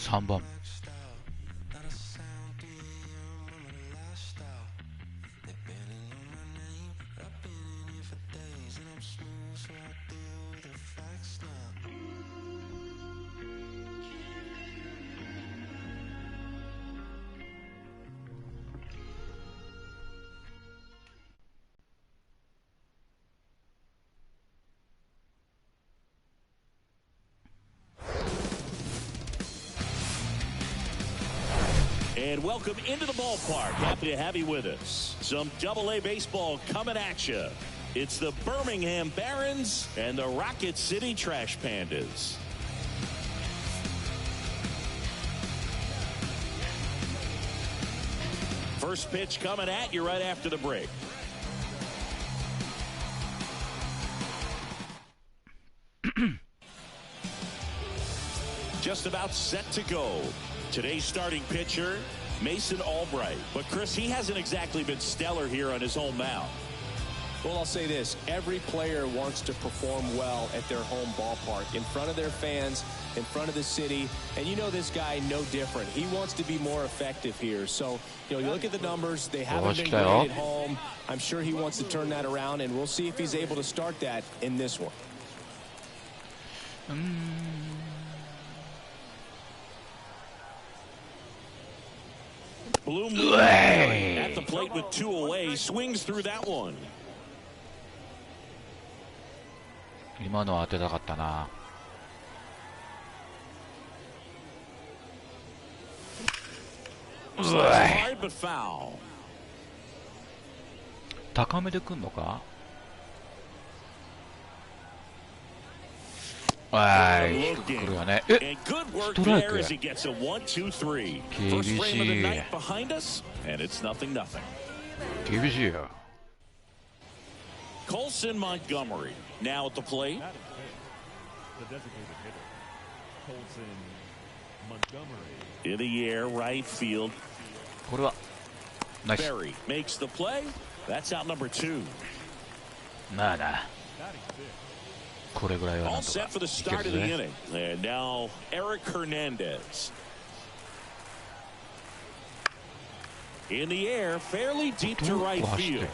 3番。And welcome into the ballpark. Happy to have you with us. Some Double-A baseball coming at you. It's the Birmingham Barons and the Rocket City Trash Pandas. First pitch coming at you right after the break. Just about set to go. Today's starting pitcher, Mason Albright. But, Chris, he hasn't exactly been stellar here on his home mound. Well, I'll say this. Every player wants to perform well at their home ballpark, in front of their fans, in front of the city. And you know this guy no different. He wants to be more effective here. So, you look at the numbers. They haven't been great at home. I'm sure he wants to turn that around, and we'll see if he's able to start that in this one. Blue Moon at the plate with 2 away, swings through that one. 今のは当てたかったな。Hard but foul. 高めで来んのか。はい、低く来るよね。え、ストライク。厳しい。厳しいよ。Colson Montgomery now at the plate. In the air, right field. これはナイス。 Berry makes the play. That's out number 2. まあな。これぐらいはなんとか。 All set for the start of the inning. And now Eric Hernandez. In the air, fairly deep to right field.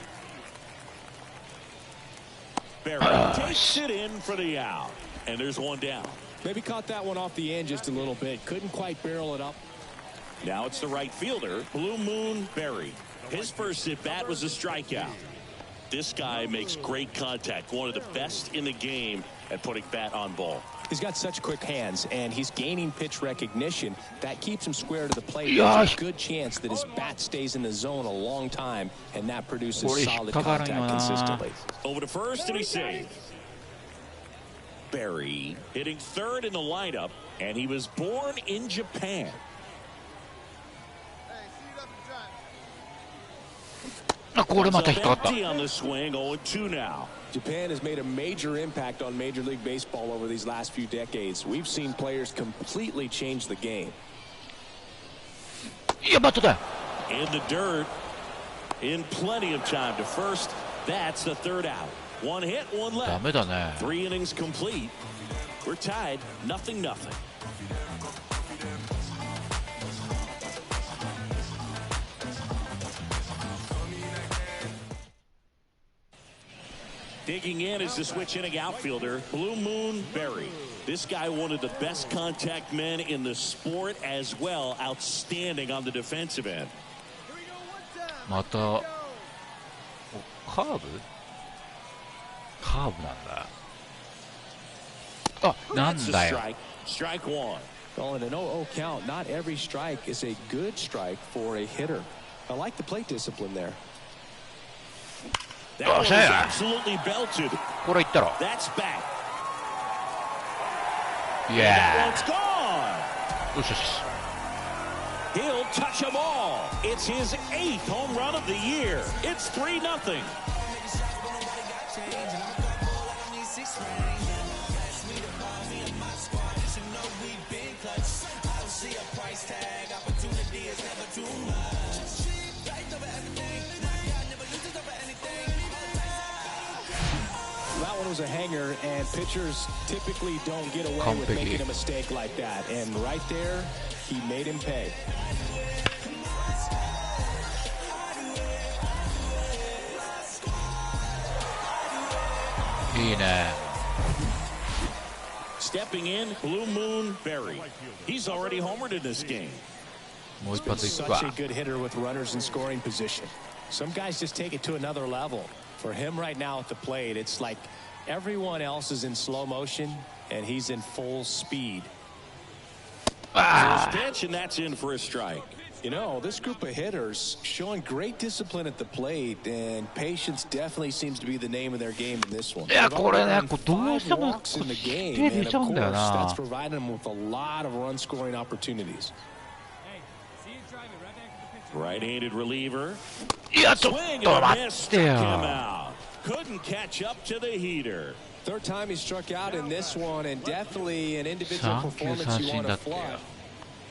Berry takes it in for the out. And there's one down. Maybe caught that one off the end just a little bit. Couldn't quite barrel it up. Now it's the right fielder, Blue Moon Berry. His first at-bat was a strikeout. This guy makes great contact. One of the best in the game at putting bat on ball. He's got such quick hands, and he's gaining pitch recognition. That keeps him square to the plate. There's a good chance that his bat stays in the zone a long time, and that produces solid contact consistently. Over to first, and he's safe. Berry hitting third in the lineup, and he was born in Japan. Empty on the swing, 0-2 now. Japan has made a major impact on Major League Baseball over these last few decades. We've seen players completely change the game. In the dirt, in plenty of time to first. That's the third out. One hit, one left. 3 innings complete. We're tied, 0-0. Digging in is the switch inning outfielder, Blue Moon Berry. This guy, one of the best contact men in the sport as well. Outstanding on the defensive end. またカーブなんだ。あ、なんだよ。 Strike one. Well, in an 0-0 count, not every strike is a good strike for a hitter. I like the plate discipline there. That one was absolutely belted. That's back. Yeah. That one's gone. He'll touch them all. It's his 8th home run of the year. It's 3-0. That one was a hanger, and pitchers typically don't get away with making a mistake like that. And right there, He made him pay. Stepping in, Blue Moon Berry. He's already homered in this game. He's been such a good hitter with runners in scoring position. Some guys just take it to another level. For him right now at the plate, it's like everyone else is in slow motion and he's in full speed. First pitch, and that's in for a strike. You know, this group of hitters showing great discipline at the plate, and patience definitely seems to be the name of their game in this one. いや、これね、どうしてもwalks in the game, 手出 and ちゃう of んだよ course, な。 that's providing them with a lot of run scoring opportunities. Right-handed reliever. いや、ちょっ Swing と and a 待 miss, って struck よ。 him out. Couldn't catch up to the heater. Third time he struck out in this one, and definitely an individual performance you want to fly.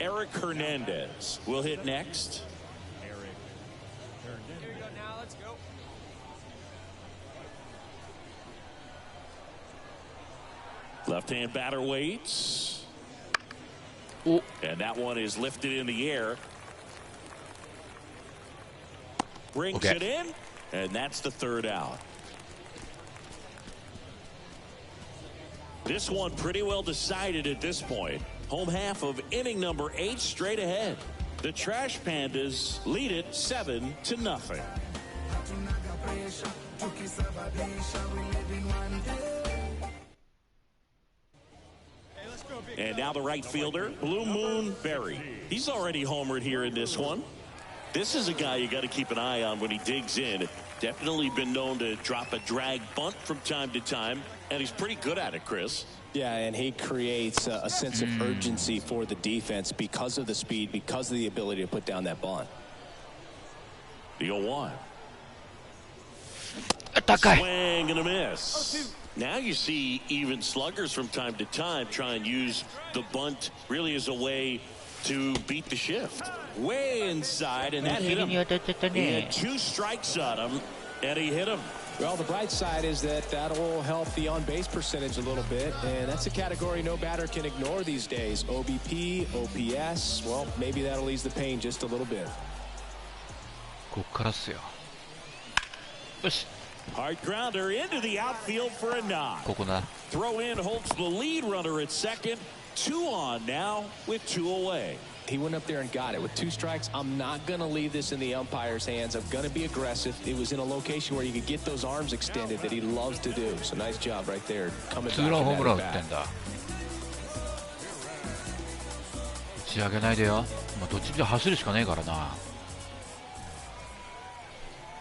Eric Hernandez will hit next. Left-hand batter waits. Oh. And that one is lifted in the air. Brings it in, and that's the third out. This one pretty well decided at this point. Home half of inning number 8 straight ahead. The Trash Pandas lead it 7-0. And now the right fielder, Blue Moon Berry. He's already homered here in this one. This is a guy you got to keep an eye on when he digs in. Definitely been known to drop a drag bunt from time to time, and he's pretty good at it, Chris. Yeah, and he creates a sense of urgency for the defense because of the speed, because of the ability to put down that bunt. The 0-1. Swing and a miss. Now you see even sluggers from time to time try and use the bunt really as a way to beat the shift. Way inside, and that hit him. He had 2 strikes on him, and he hit him. Well, the bright side is that'll help the on-base percentage a little bit, and that's a category no batter can ignore these days. OBP, OPS, well, maybe that'll ease the pain just a little bit. こっからっすよ。よし。 Hard grounder into the outfield for a knock. ここな。 Throw in holds the lead runner at second. 2 on now with 2 away. He went up there and got it with 2 strikes. I'm not going to leave this in the umpire's hands. I'm going to be aggressive. It was in a location where you could get those arms extended that he loves to do. So nice job right there. Coming back in that at bat. 打ち上げないでよ。まあどっちみち走るしかねえからな。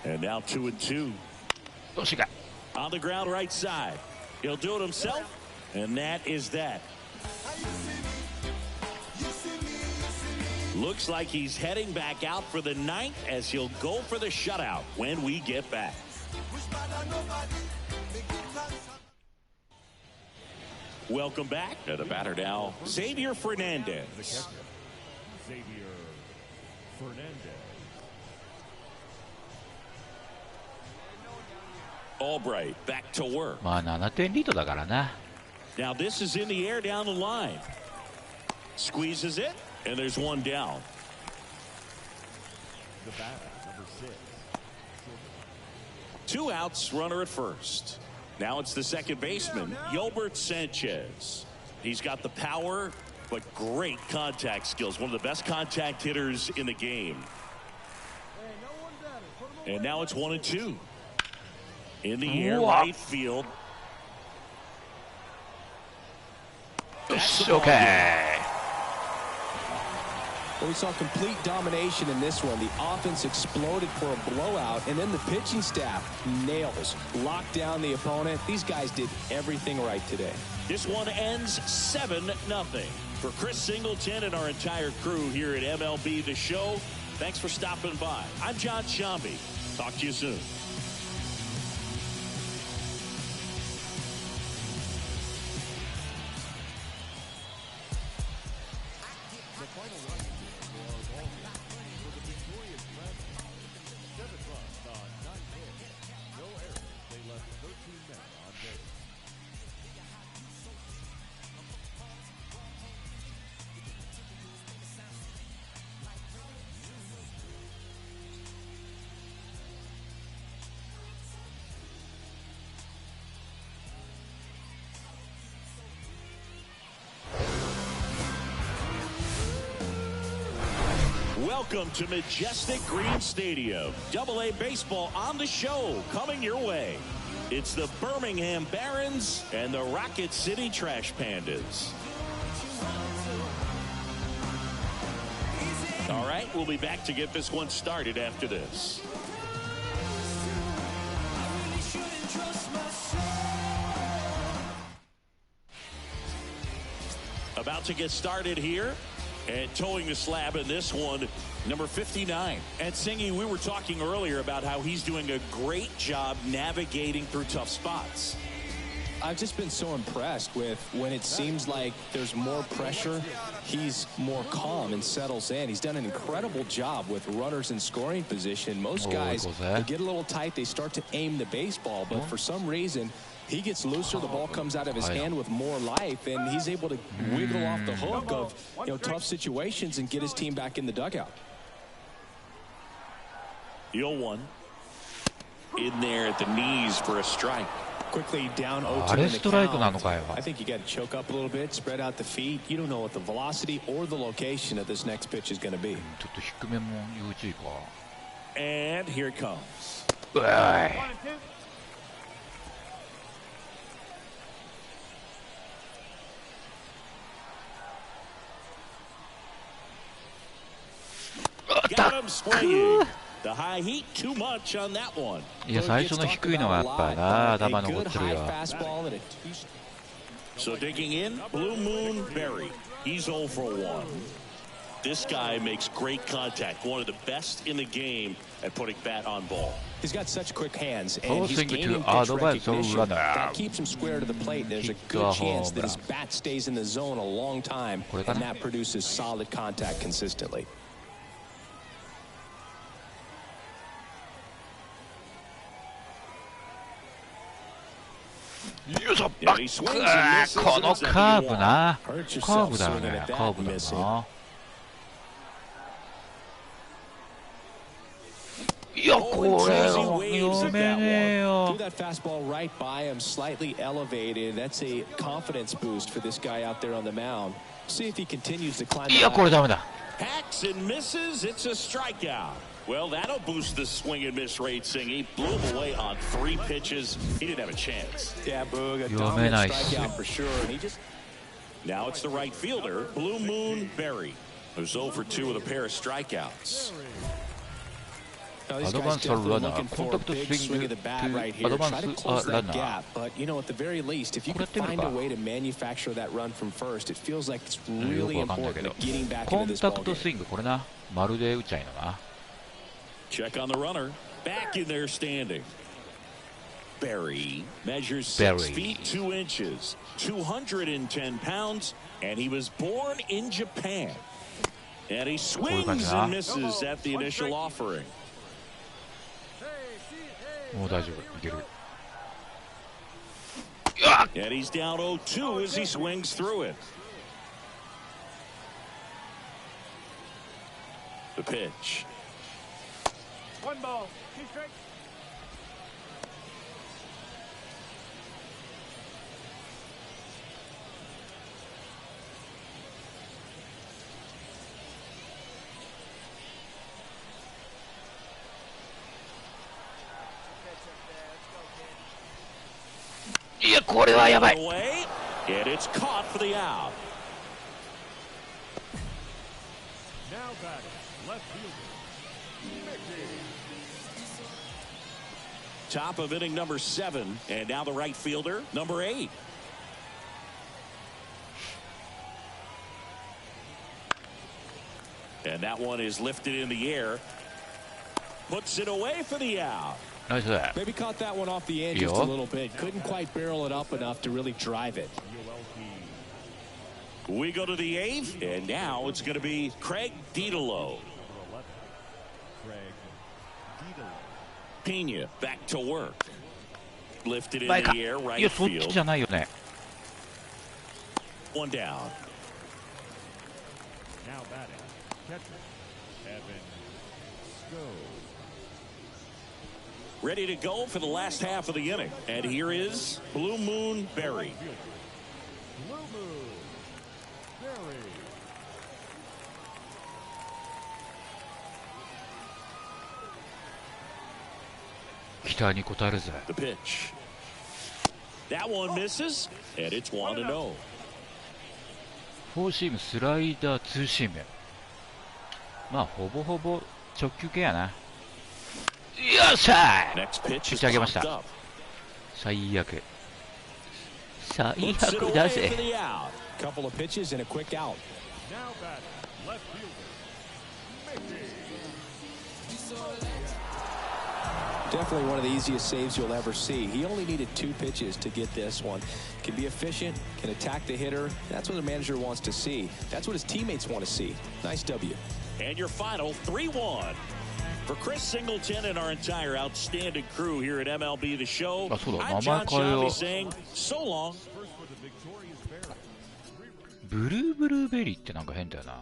And now 2-2. どうしか。 On the ground right side. He'll do it himself, and that is that. Looks like he's heading back out for the 9th as he'll go for the shutout when we get back. Welcome back. To the batter now, Xavier Fernandez. Albright back to work. まあ7点リードだからな。 Now this is in the air down the line. Squeezes it, and there's one down. The batter, number 6. 2 outs, runner at first. Now it's the second baseman, Yolbert Sanchez. He's got the power, but great contact skills. One of the best contact hitters in the game. And now it's 1-2. In the air, right field. Okay. Well, we saw complete domination in this one. The offense exploded for a blowout, and then the pitching staff nails, locked down the opponent. These guys did everything right today. This one ends 7-0. For Chris Singleton and our entire crew here at MLB The Show, thanks for stopping by. I'm John Shambi. Talk to you soon. Welcome to Majestic Green Stadium. Double-A baseball on the show coming your way. It's the Birmingham Barons and the Rocket City Trash Pandas. All right, we'll be back to get this one started after this. About to get started here. And towing the slab in this one, number 59. And Singy, we were talking earlier about how he's doing a great job navigating through tough spots. I've just been so impressed with when it seems like there's more pressure, he's more calm and settles in. He's done an incredible job with runners in scoring position. Most guys, they get a little tight, they start to aim the baseball, but for some reason, he gets looser, the ball comes out of his hand with more life, and he's able to wiggle off the hook of tough situations and get his team back in the dugout. 0-1. In there at the knees for a strike. Quickly down 0-2 in the count. I think you got to choke up a little bit, spread out the feet. You don't know what the velocity or the location of this next pitch is going to be. And here it comes. Got him swinging. The high heat too much on that one. いや、最初の低いのがやっぱな、頭残ってるよ。 So digging in, Blue Moon Berry. He's 0 for 1. This guy makes great contact. One of the best in the game at putting bat on ball. He's got such quick hands, and he's gaining pitch recognition. That keeps him square to the plate. There's a good chance that his bat stays in the zone a long time, and that produces solid contact consistently. Yeah, he swings and misses. このカーブな。カーブだよね。カーブだな。いや、これ読めねえよ。 That fastball right by him, slightly elevated. That's a confidence boost for this guy out there on the mound. See if he continues to climb. いや、これダメだ。 Hacks and misses. It's a strikeout. Well, that'll boost the swing and miss rate, Singy. Blew him away on 3 pitches. He didn't have a chance. Yeah, Boog, a dominant strikeout for sure. And he just... Now it's the right fielder, Blue Moon Berry, who's 0 for 2 with a pair of strikeouts. Now, these guys definitely looking for a big swing of the bat right here. Try to close that gap. But, you know, at the very least, if you can find a way to manufacture that run from first, it feels like it's really important at getting back into this ball game. コンタクトスイング、これな。まるで打ちゃいのな。 Check on the runner. Back in there standing. Berry measures 6 feet 2 inches, 210 pounds, and he was born in Japan. And he swings and misses at the initial offering. もう大丈夫。いける。 And he's down 0-2 as he swings through it. The pitch. 1 ball, 2 strikes. Yeah, これはやばい。 And it's caught for the out. Now batting, left fielder. Top of inning number 7, and now the right fielder, number 8. And that one is lifted in the air. Puts it away for the out. Nice that. Maybe caught that one off the end just a little bit. Couldn't quite barrel it up enough to really drive it. We go to the 8th, and now it's going to be Craig Didolo. Pena back to work. Lifted in the air, right field. じゃないよね。 1 down. Now batting, catcher, Evan Sco. Ready to go for the last half of the inning. And here is Blue Moon Berry. Blue Moon Berry. 期待に応えるぜ。 The pitch. That one misses, and it's 1-0. フォーシーム、スライダー、ツーシーム。まあほぼほぼ直球系やな。よっしゃー、 Next pitch 打 is ち上げました。 popped up. 最悪最 Puts it 悪だ away ぜ。 for the out. Couple of pitches and a quick out. Now batting, left fielder. Mickey. Definitely one of the easiest saves you'll ever see. He only needed 2 pitches to get this one. Can be efficient, can attack the hitter. That's what the manager wants to see. That's what his teammates want to see. Nice W. And your final 3-1. For Chris Singleton and our entire outstanding crew here at MLB The Show, Ah,そうだ、 I'm John 名前変えよう。 Shelby saying so long. First for the victorious Bears. ブルーブルーベリーってなんか変だよな。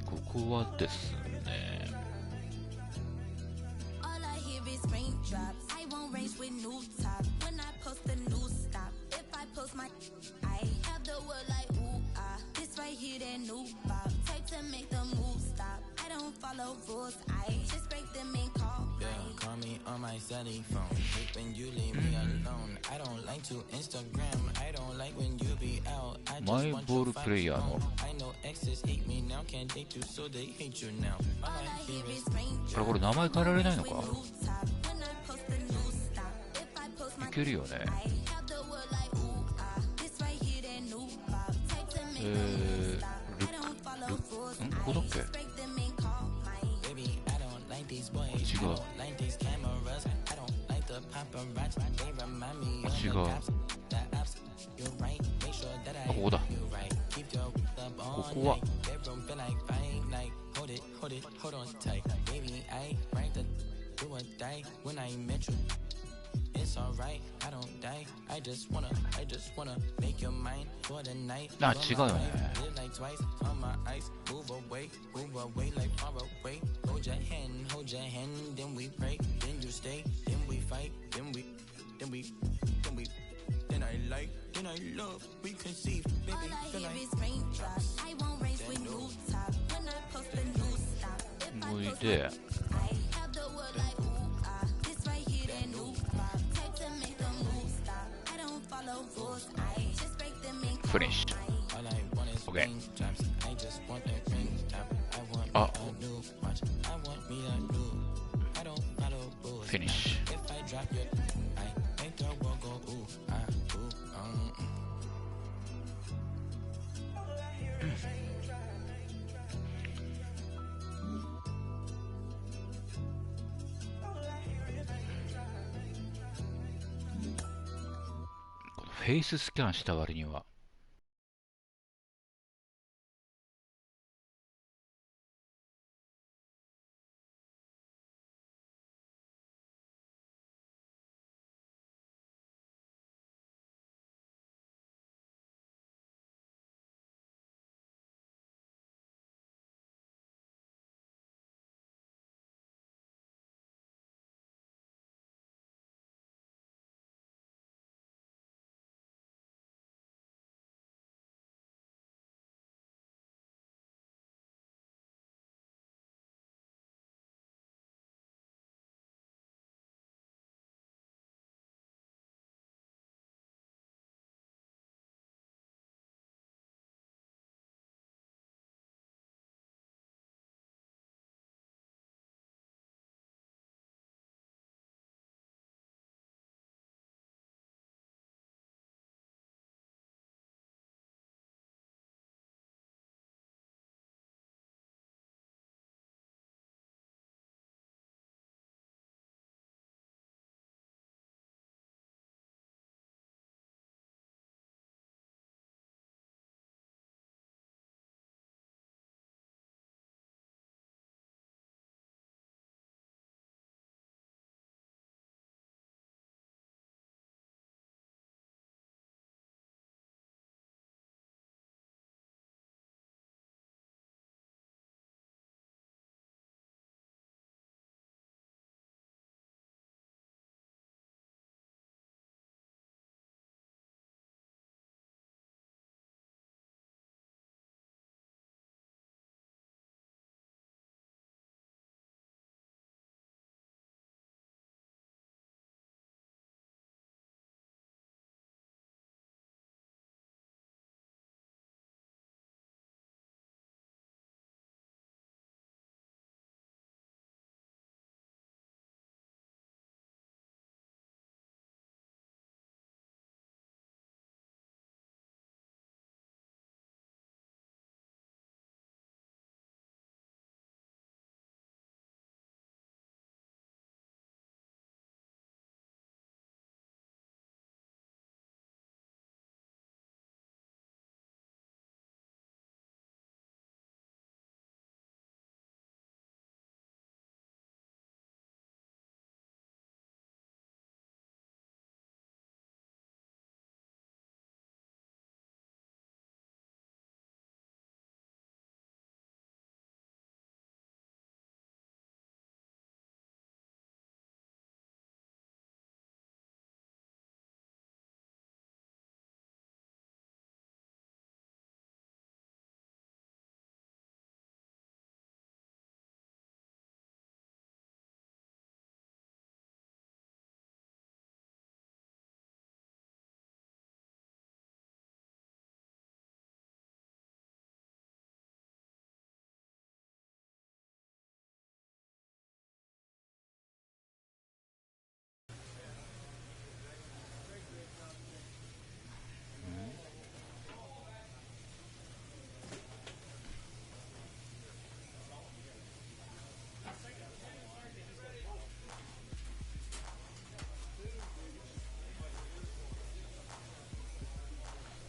ここはですね、 All I hear is raindrops. I won't race with new top. When I post a new stop. If I post my, I have the word like ooh ah. This right here, that new pop. Type to make the move stop. I don't follow rules. I just break them and call. Call me on my celly phone. Hate when you leave me alone. I don't like to Instagram. I don't like when you be out. I マ just イ want ボー to ル find プレイヤーの I know exes hate me now. Can't date you, so they hate you now. All All I I hear hear is is raindrops. あれこれ名前変えられないのか。 New top. When I post a new stop. If I post い my, けるよね。 I have the word like ooh ah. This right here, that new pop. Type to make the move stop. I don't follow rules. んここだっけ。 Just break them and call my. baby. I don't like these boys. 違 I う don't like these cameras. I don't like the paparazzi. They remind me of 違 the う。 cops. The ops. You're right. Make sure that I あ、ここだ。 do right. Keep your up こ all こは night. Bedroom feel like fine night. Hold it, hold it, hold on tight. Baby, I right the do or die when I met you. It's alright, I don't die. I just wanna make your mind for the night. あ、違うよね。 Live like twice on my ice. Move away like far away. Hold your hand, then we pray. Then you stay, then we fight, then I like, then I love, we conceive. Baby, All I feel hear like is raindrops. I won't race with new top. When I post a new stop. If I おい post で I have the word like ooh ah. This right here, that new pop. Type to make the move stop. I don't follow rules. I just break them and call Finished. my. all I want is Okay. raindrops. I just want a raindrop. I want Ah. me a new watch. I want me a new. I don't follow rules. Finish. If I drop your, I make the world go ooh ah oohこのフェイススキャンした割には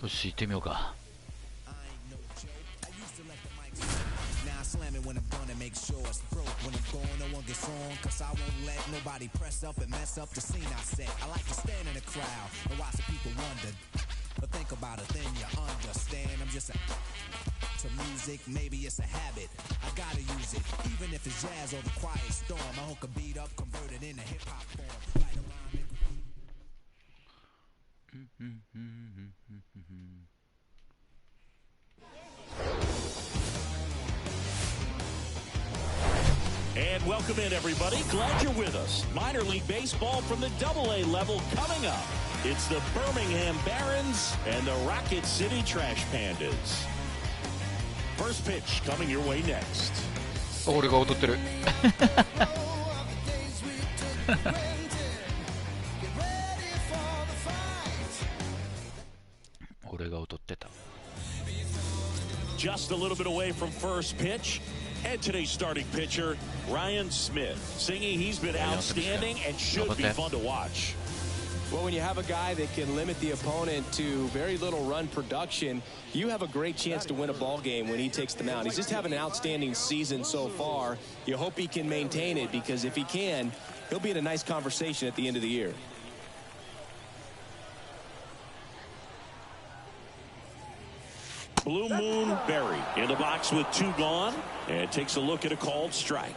よし行ってみようか。When I'm gonna make sure it's broke when I'm going, no one gets on, cause I won't let nobody press up and mess up the scene I set. I like to stand in the crowd and watch the people wonder, but think about it, then you understand. I'm just to music, maybe it's a habit. I gotta use it, even if it's jazz or the quiet storm. I hook a beat up, convert it into hip hop form. Right around it. And welcome in, everybody. Glad you're with us. Minor League Baseball from the AA level coming up. It's the Birmingham Barons and the Rocket City Trash Pandas. First pitch coming your way next. 俺が踊ってる。俺が踊ってた。Just a little bit away from first pitch. And today's starting pitcher, Ryan Smith, singing he's been outstanding and should be fun to watch. Well, when you have a guy that can limit the opponent to very little run production, you have a great chance to win a ball game when he takes the mound. He's just having an outstanding season so far. You hope he can maintain it, because if he can, he'll be in a nice conversation at the end of the year. Blue Moon Berry in the box with 2 gone, and takes a look at a called strike.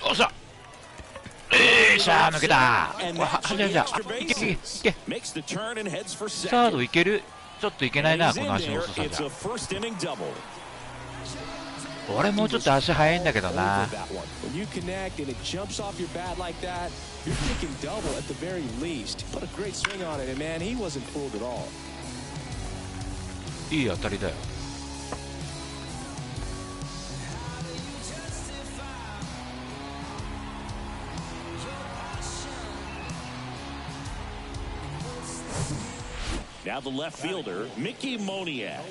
おっしゃ。しゃー抜けた。 And わ that's は the じゃ extra いけいけい bases. け。 Makes the turn and heads for サード second. いける。ちょっといけないな He's こ in の足の there. 遅さ It's じ a ゃ。 first inning double. 俺もうちょっと足速いんだけど Over な。 that one. When you connect and it jumps off your bat like that, you're thinking double at the very least. Put a great swing on it, and man, he wasn't fooled at all. いい当たりだよ。Now the left fielder, Mickey Moniak.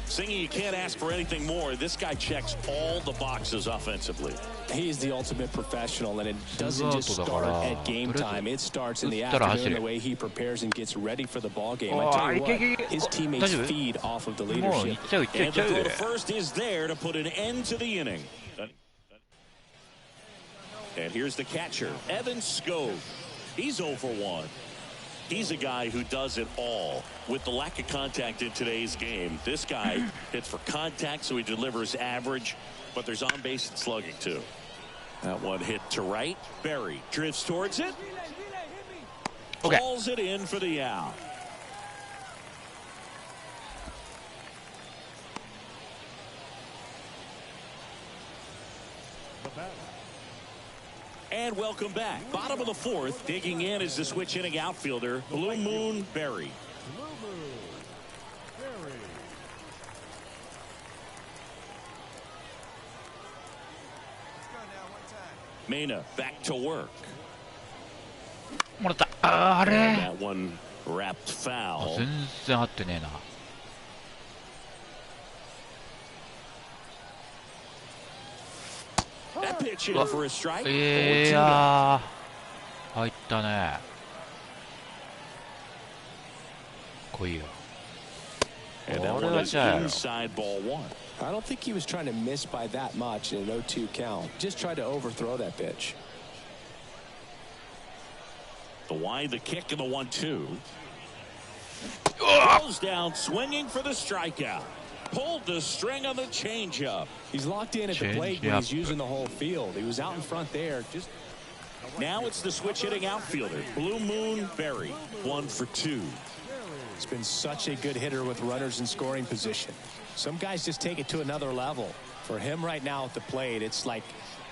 Singing you can't ask for anything more. This guy checks all the boxes offensively. He's the ultimate professional, and it doesn't just start at game time. It starts in the afternoon, the way he prepares and gets ready for the ball game. I tell you what, his teammates feed off of the leadership. And the throw to first is there to put an end to the inning. And here's the catcher, Evan Skove. He's 0 for 1. He's a guy who does it all. With the lack of contact in today's game, this guy hits for contact, so he delivers average, but there's on base and slugging too. That one hit to right. Berry drifts towards it. Okay. Calls it in for the out. And welcome back. Bottom of the 4th, digging in is the switch inning outfielder, Blue Moon Berry. Blue Moon Berry. Mena back to work. もらった。あー、あ And れ。 that one wrapped foul. 全然合ってねえな。That pitch in for a strike. いやー、入ったね。来いよ。 And that one is inside ball 1. I don't think he was trying to miss by that much in an 0-2 count. Just tried to overthrow that pitch. The wide, the kick, and the 1-2. Goes down, swinging for the strikeout. Pulled the string on the changeup. He's locked in at the plate when he's using the whole field. He was out in front there. Just now it's the switch hitting outfielder, Blue Moon Berry, 1 for 2. He's been such a good hitter with runners in scoring position. Some guys just take it to another level. For him right now at the plate, it's like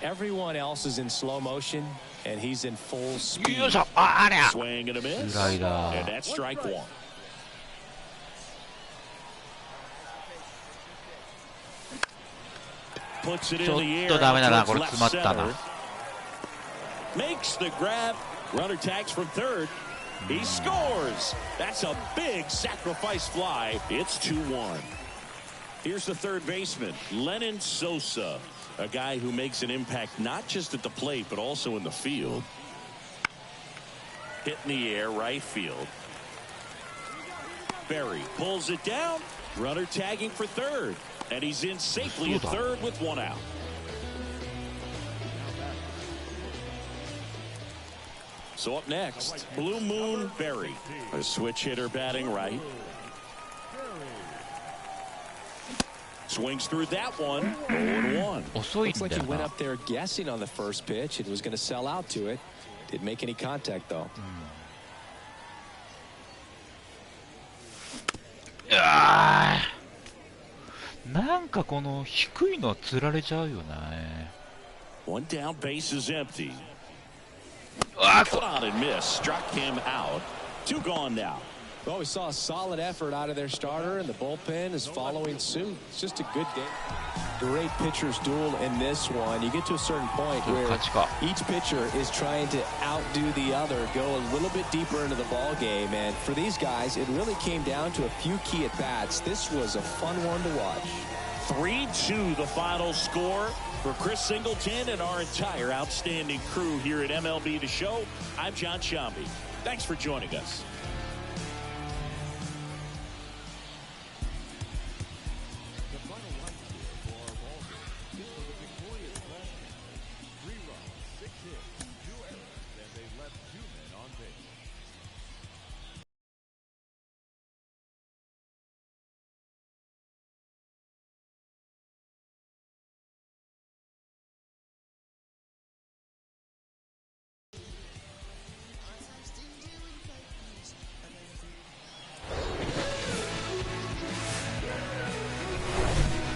everyone else is in slow motion and he's in full speed. Swing and a miss. Slider. And that's strike 1. Puts it in the air. Left center. Makes the grab. Runner tags from third. He scores. That's a big sacrifice fly. It's 2-1. Here's the third baseman, Lennon Sosa, a guy who makes an impact not just at the plate but also in the field. hit in the air right field. Berry pulls it down. Runner tagging for third. And he's in safely at third with one out. So up next, Blue Moon Berry, a switch hitter batting right. Swings through that one. 0-1. Looks like he went up there guessing on the first pitch and was going to sell out to it. Didn't make any contact though. Ah. なんかこの低いの釣られちゃうよね。 One down, base is empty. Caught on and missed. Struck him out. Two gone now. Well, we saw a solid effort out of their starter, and the bullpen is following suit. It's just a good game. Great pitcher's duel in this one. You get to a certain point where each pitcher is trying to outdo the other, go a little bit deeper into the ball game. And for these guys, it really came down to a few key at-bats. This was a fun one to watch. 3-2 the final score. For Chris Singleton and our entire outstanding crew here at MLB The Show, I'm John Shambi. Thanks for joining us.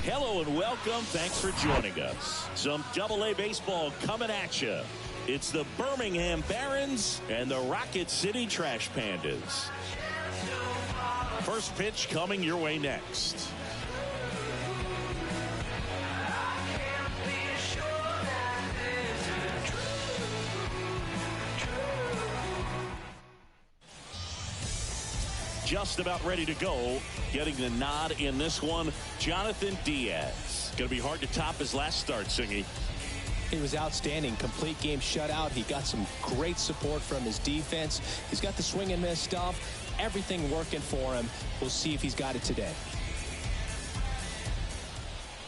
Hello and welcome. Thanks for joining us. Some Double-A baseball coming at you. It's the Birmingham Barons and the Rocket City Trash Pandas. First pitch coming your way next. Just about ready to go. Getting the nod in this one, Jonathan Diaz. Going to be hard to top his last start, Singy. He was outstanding. Complete game shutout. He got some great support from his defense. He's got the swing and miss stuff. Everything working for him. We'll see if he's got it today.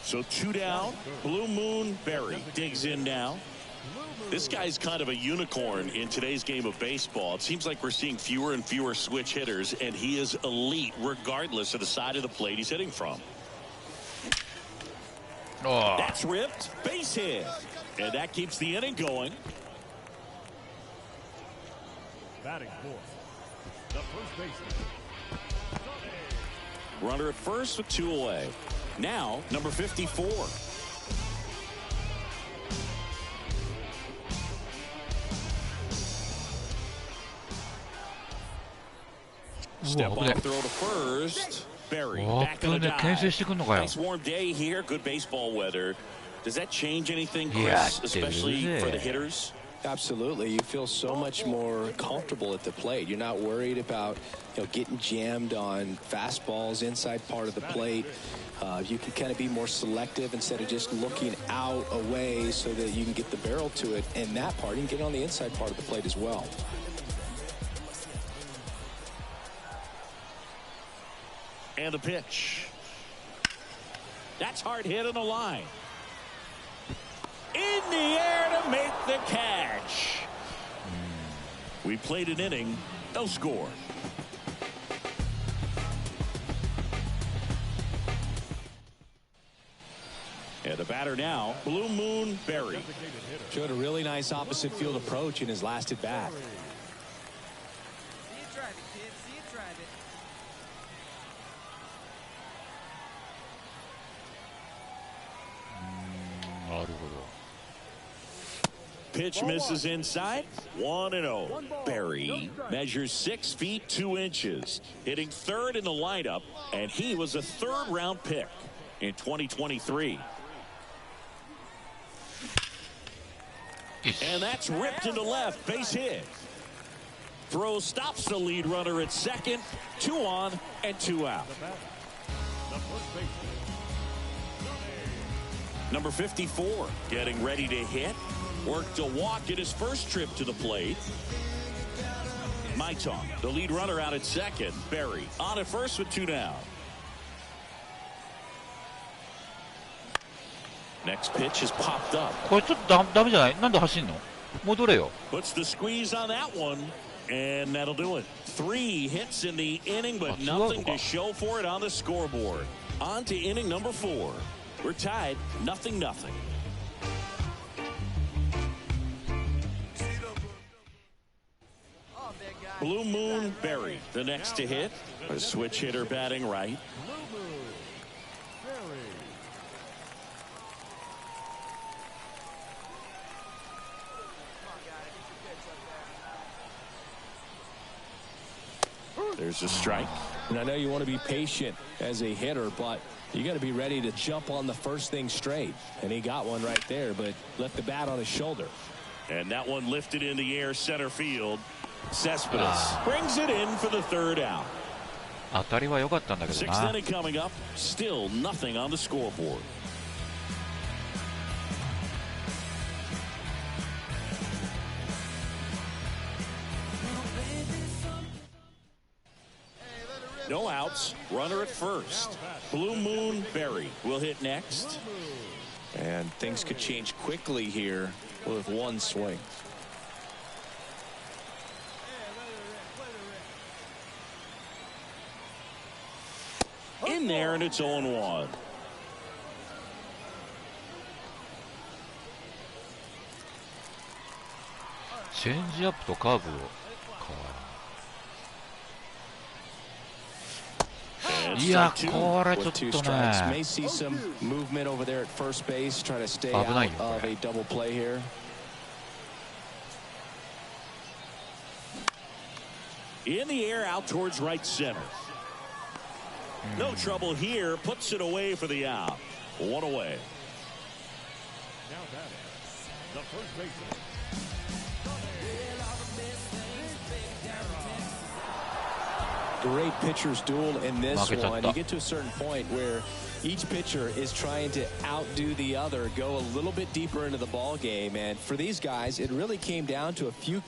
So two down. Blue Moon Berry digs in now. This guy's kind of a unicorn in today's game of baseball. It seems like we're seeing fewer and fewer switch hitters, and he is elite regardless of the side of the plate he's hitting from. Oh. That's ripped. Base hit. And that keeps the inning going. Batting fourth, the first baseman. Runner at first with two away. Now, number 54. Step off throw to first. Berry back in the dive. Nice warm day here. Good baseball weather. Does that change anything, Chris, especially for the hitters? Absolutely. You feel so much more comfortable at the plate. You're not worried about, getting jammed on fastballs inside part of the plate. You can kind of be more selective instead of just looking out away so that you can get the barrel to it. And that part, you can get on the inside part of the plate as well. And the pitch. That's hard hit on the line. In the air to make the catch. We played an inning, no score. And the batter now, Blue Moon Berry. Showed a really nice opposite field approach in his last at bat. Pitch misses inside. 1-0. Berry measures 6 feet 2 inches, hitting third in the lineup, and he was a third-round pick in 2023. And that's ripped into left. Base hit. Throw stops the lead runner at second. 2 on and 2 out. Number 54 getting ready to hit. Worked a walk in his first trip to the plate. Maiton, the lead runner out at second. Berry on at first with 2 down. Next pitch is popped up. これちょっとダメじゃない？なんで走んの？戻れよ。 Puts the squeeze on that one, and that'll do it. 3 hits in the inning, but nothing to show for it on the scoreboard. On to inning number 4. We're tied, 0-0. Blue Moon Berry, the next to hit. A switch hitter batting right. There's a strike. And I know you want to be patient as a hitter, but you got to be ready to jump on the first thing straight. And he got one right there, but left the bat on his shoulder. And that one lifted in the air center field. Cespedes brings it in for the 3rd out. 当たりは良かったんだけどな。 6th inning coming up. Still nothing on the scoreboard. No outs. Runner at first. Blue Moon Berry will hit next. And things could change quickly here with one swing. In there, and it's 0-1. チェンジアップとカーブをいやこれちょっとね may see some movement over there at first base, try to stay out of a double play here. In the air out towards right center. No trouble here, puts it away for the out. 1 away. Now batting, the first baseman. Great pitcher's duel in this one. You get to a certain point where each pitcher is trying to outdo the other, go a little bit deeper into the ball game, and for these guys it really came down to a few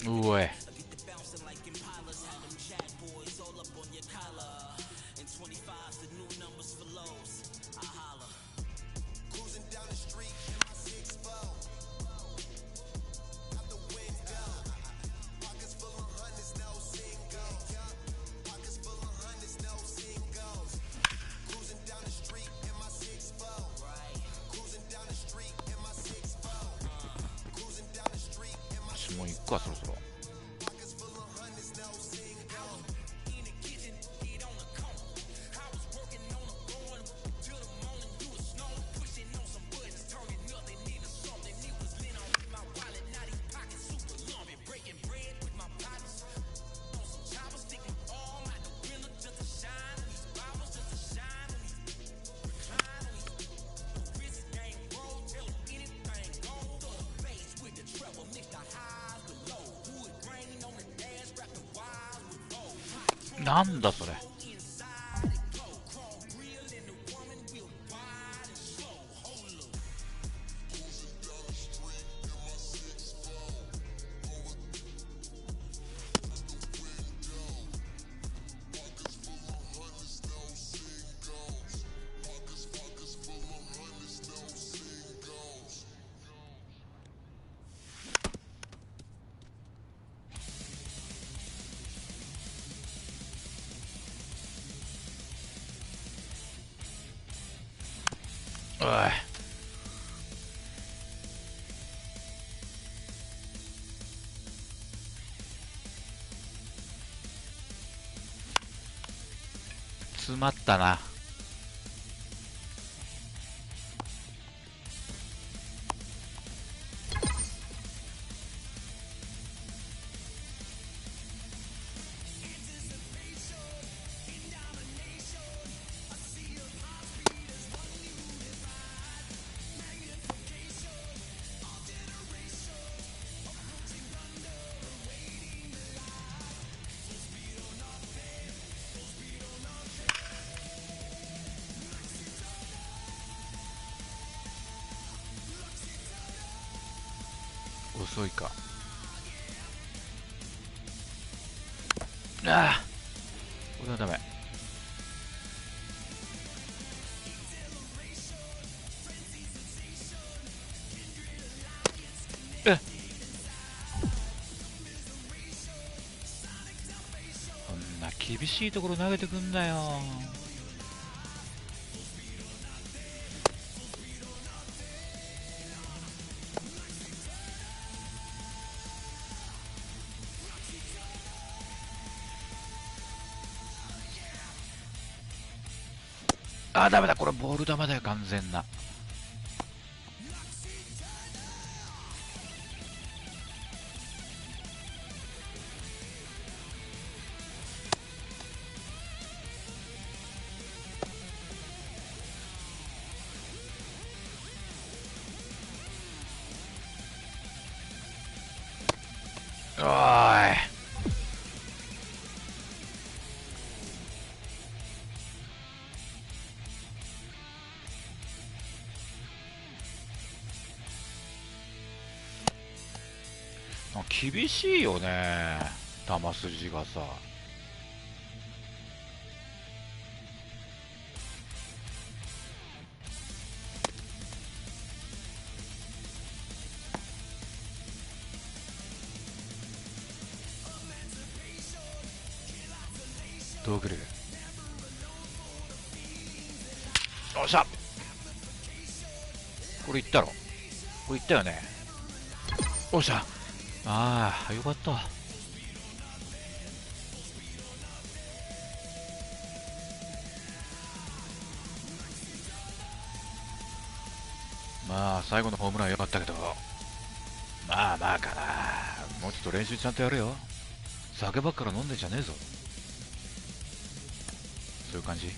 おい。もう行くか、そろそろ。なんだそれ。おい。詰まったな。遅いか。ああ、これはダメ。え、こんな厳しいところ投げてくんなよ。あー、ダメだ、これボール球だよ、完全な。おーい。厳しいよね、球筋がさ。どうくる。よっしゃ、これいったろ。これいったよね。よっしゃ、ああ、よかった。まあ最後のホームランは良かったけど、まあまあかな。もうちょっと練習ちゃんとやれよ。酒ばっから飲んでんじゃねえぞ。そういう感じ。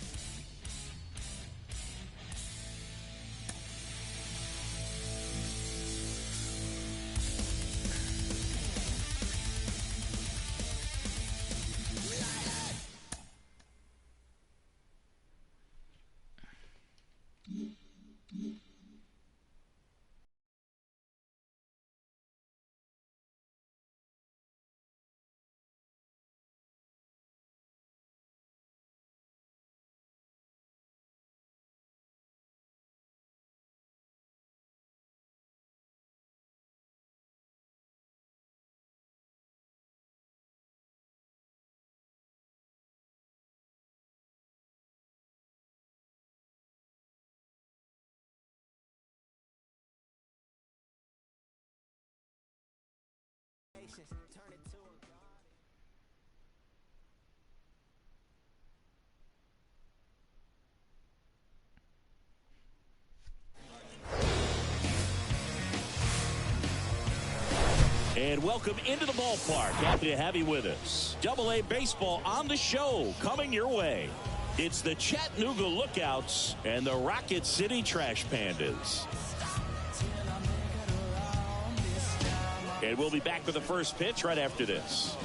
And welcome into the ballpark. Happy to have you with us. Double-A baseball on the show coming your way. It's the Chattanooga Lookouts and the Rocket City Trash Pandas. And we'll be back with the first pitch right after this.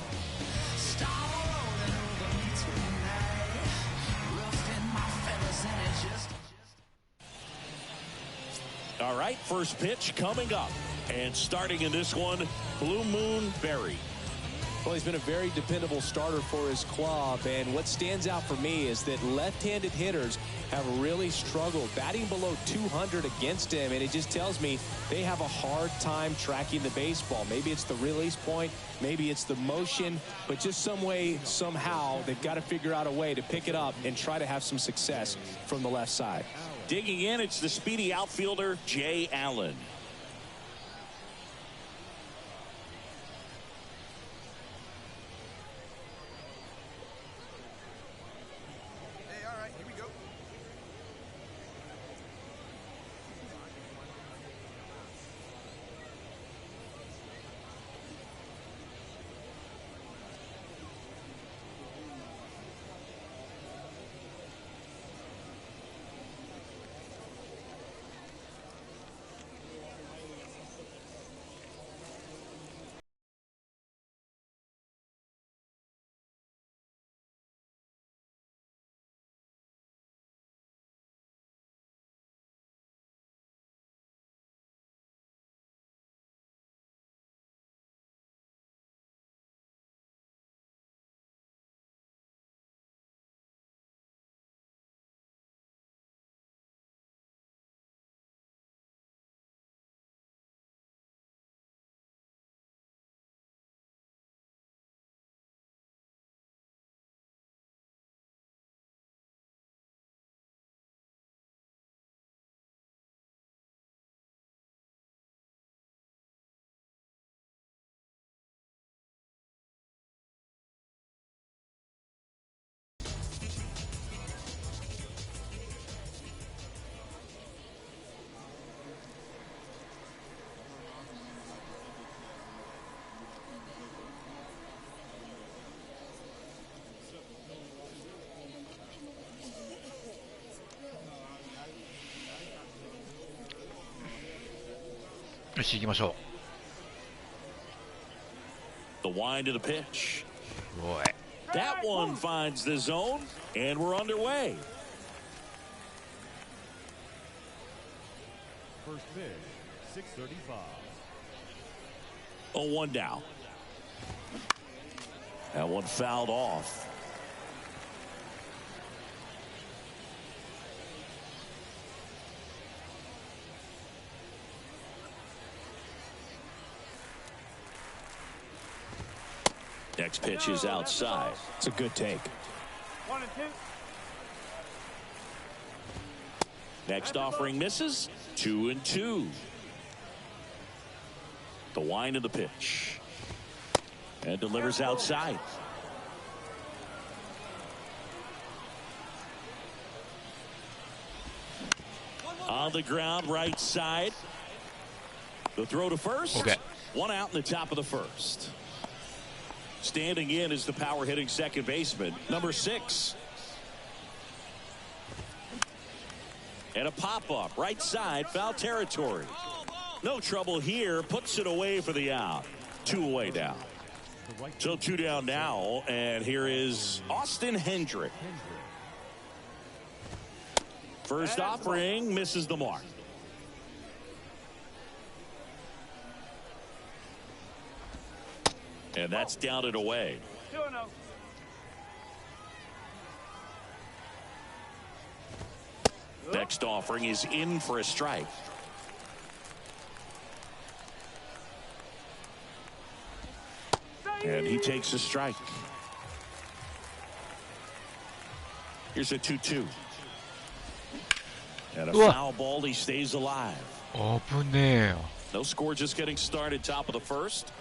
All right, first pitch coming up. And starting in this one, Blue Moon Berry. Well, he's been a very dependable starter for his club, and what stands out for me is that left-handed hitters have really struggled batting below 200 against him, and it just tells me they have a hard time tracking the baseball. Maybe it's the release point, maybe it's the motion, but just some way, somehow, they've got to figure out a way to pick it up and try to have some success from the left side. Digging in, it's the speedy outfielder, Jay Allen.よし行きましょ The wind of the pitch. う。おい That one finds the zone, and we're underway. First pitch, 635. 0-1 down. That one fouled off. Next pitch is outside. It's a good take. 1 and 2. Next offering misses. 2-2. The wind of the pitch. And delivers outside. On the ground, right side. The throw to first. Okay. One out in the top of the first. Standing in is the power hitting second baseman, number 6. And a pop-up, right side, foul territory. No trouble here, puts it away for the out. 2 away now. So 2 down now, and here is Austin Hendrick. First offering misses the mark. And that's down and away. 2-0. Next offering is in for a strike. And he takes a strike. Here's a 2-2. And a foul ball, he stays alive. 危ねえよ。 No score, just getting started, top of the first.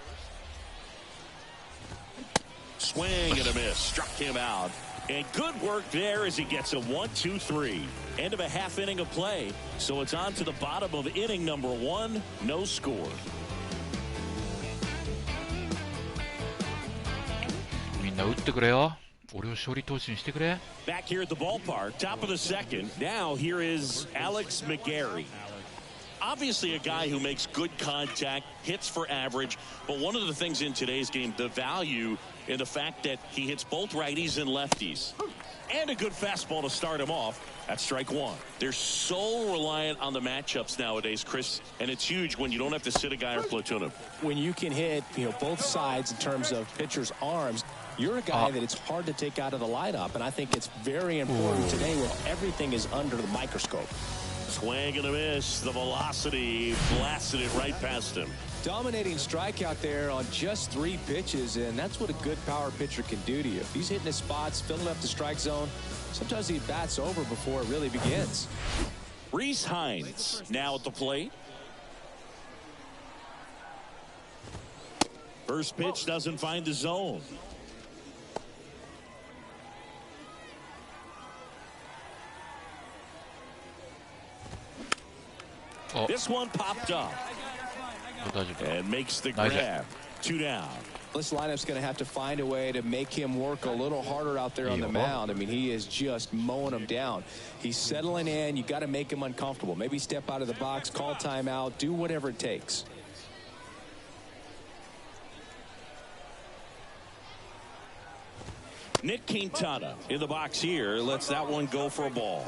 Swing and a miss. Struck him out. And good work there as he gets a 1-2-3. End of a half inning of play. So it's on to the bottom of inning number 1. No score. Back here at the ballpark, top of the second. Now here is Alex McGarry. Obviously a guy who makes good contact, hits for average, but one of the things in today's game, the value in the fact that he hits both righties and lefties. And a good fastball to start him off. That's strike one. They're so reliant on the matchups nowadays, Chris, and it's huge when you don't have to sit a guy or platoon him. When you can hit, both sides in terms of pitchers' arms, you're a guy that it's hard to take out of the lineup, and I think it's very important today when everything is under the microscope. Swing and a miss. The velocity blasted it right past him. Dominating strikeout there on just 3 pitches, and that's what a good power pitcher can do to you. If he's hitting his spots, filling up the strike zone, sometimes he bats over before it really begins. Reese Hines now at the plate. First pitch doesn't find the zone. This one popped up and makes the grab. 2 down. This lineup's going to have to find a way to make him work a little harder out there on the mound. I mean, he is just mowing him down. He's settling in. You got to make him uncomfortable. Maybe step out of the box, call timeout, do whatever it takes. Nick Quintana in the box here lets that one go for a ball.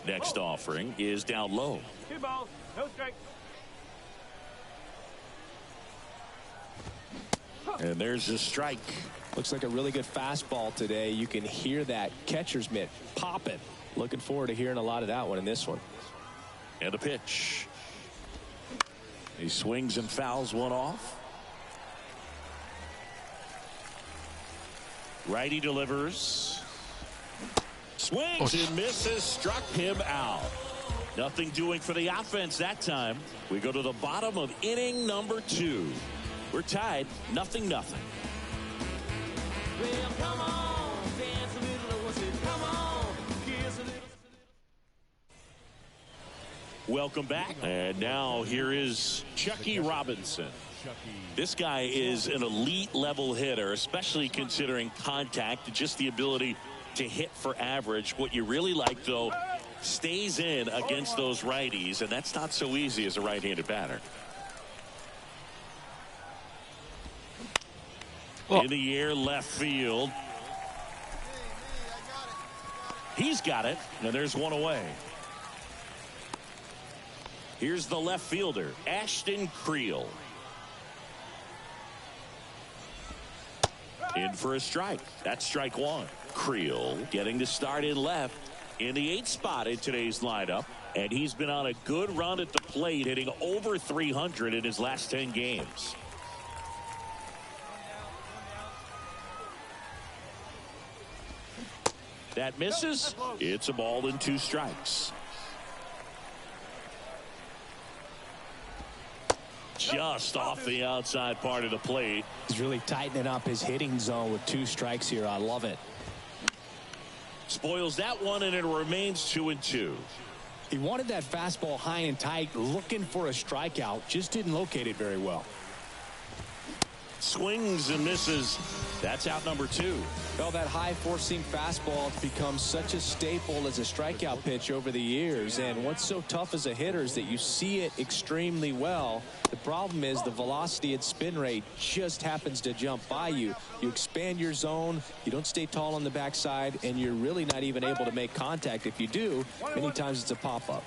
Next offering is down low. 2 balls, no strike. And there's a strike. Looks like a really good fastball today. You can hear that catcher's mitt popping. Looking forward to hearing a lot of that one in this one. And a pitch. He swings and fouls one off. Righty delivers. Swings and misses, struck him out. Nothing doing for the offense that time. We go to the bottom of inning number 2. We're tied, 0-0. Well, come on, dance a little, what's it? Come on, kiss a little. Welcome back. And now here is Chucky Robinson. This guy is an elite level hitter, especially considering contact and just the ability to hit for average. What you really like, though, stays in against those righties, and that's not so easy as a right-handed batter. In the air, left field. He's got it, and there's one away. Here's the left fielder, Ashton Creel. In for a strike. That's strike one. Creel getting to start in left in the 8th spot in today's lineup. And he's been on a good run at the plate, hitting over 300 in his last 10 games. That misses. It's a ball and 2 strikes. Just off the outside part of the plate. He's really tightening up his hitting zone with 2 strikes here. I love it. Spoils that one, and it remains 2-2. He wanted that fastball high and tight, looking for a strikeout. Just didn't locate it very well. Swings and misses. That's out number 2. Well, that high four-seam fastball has become such a staple as a strikeout pitch over the years. And what's so tough as a hitter is that you see it extremely well. The problem is the velocity and spin rate just happens to jump by you. You expand your zone, you don't stay tall on the backside, and you're really not even able to make contact. If you do, many times it's a pop-up.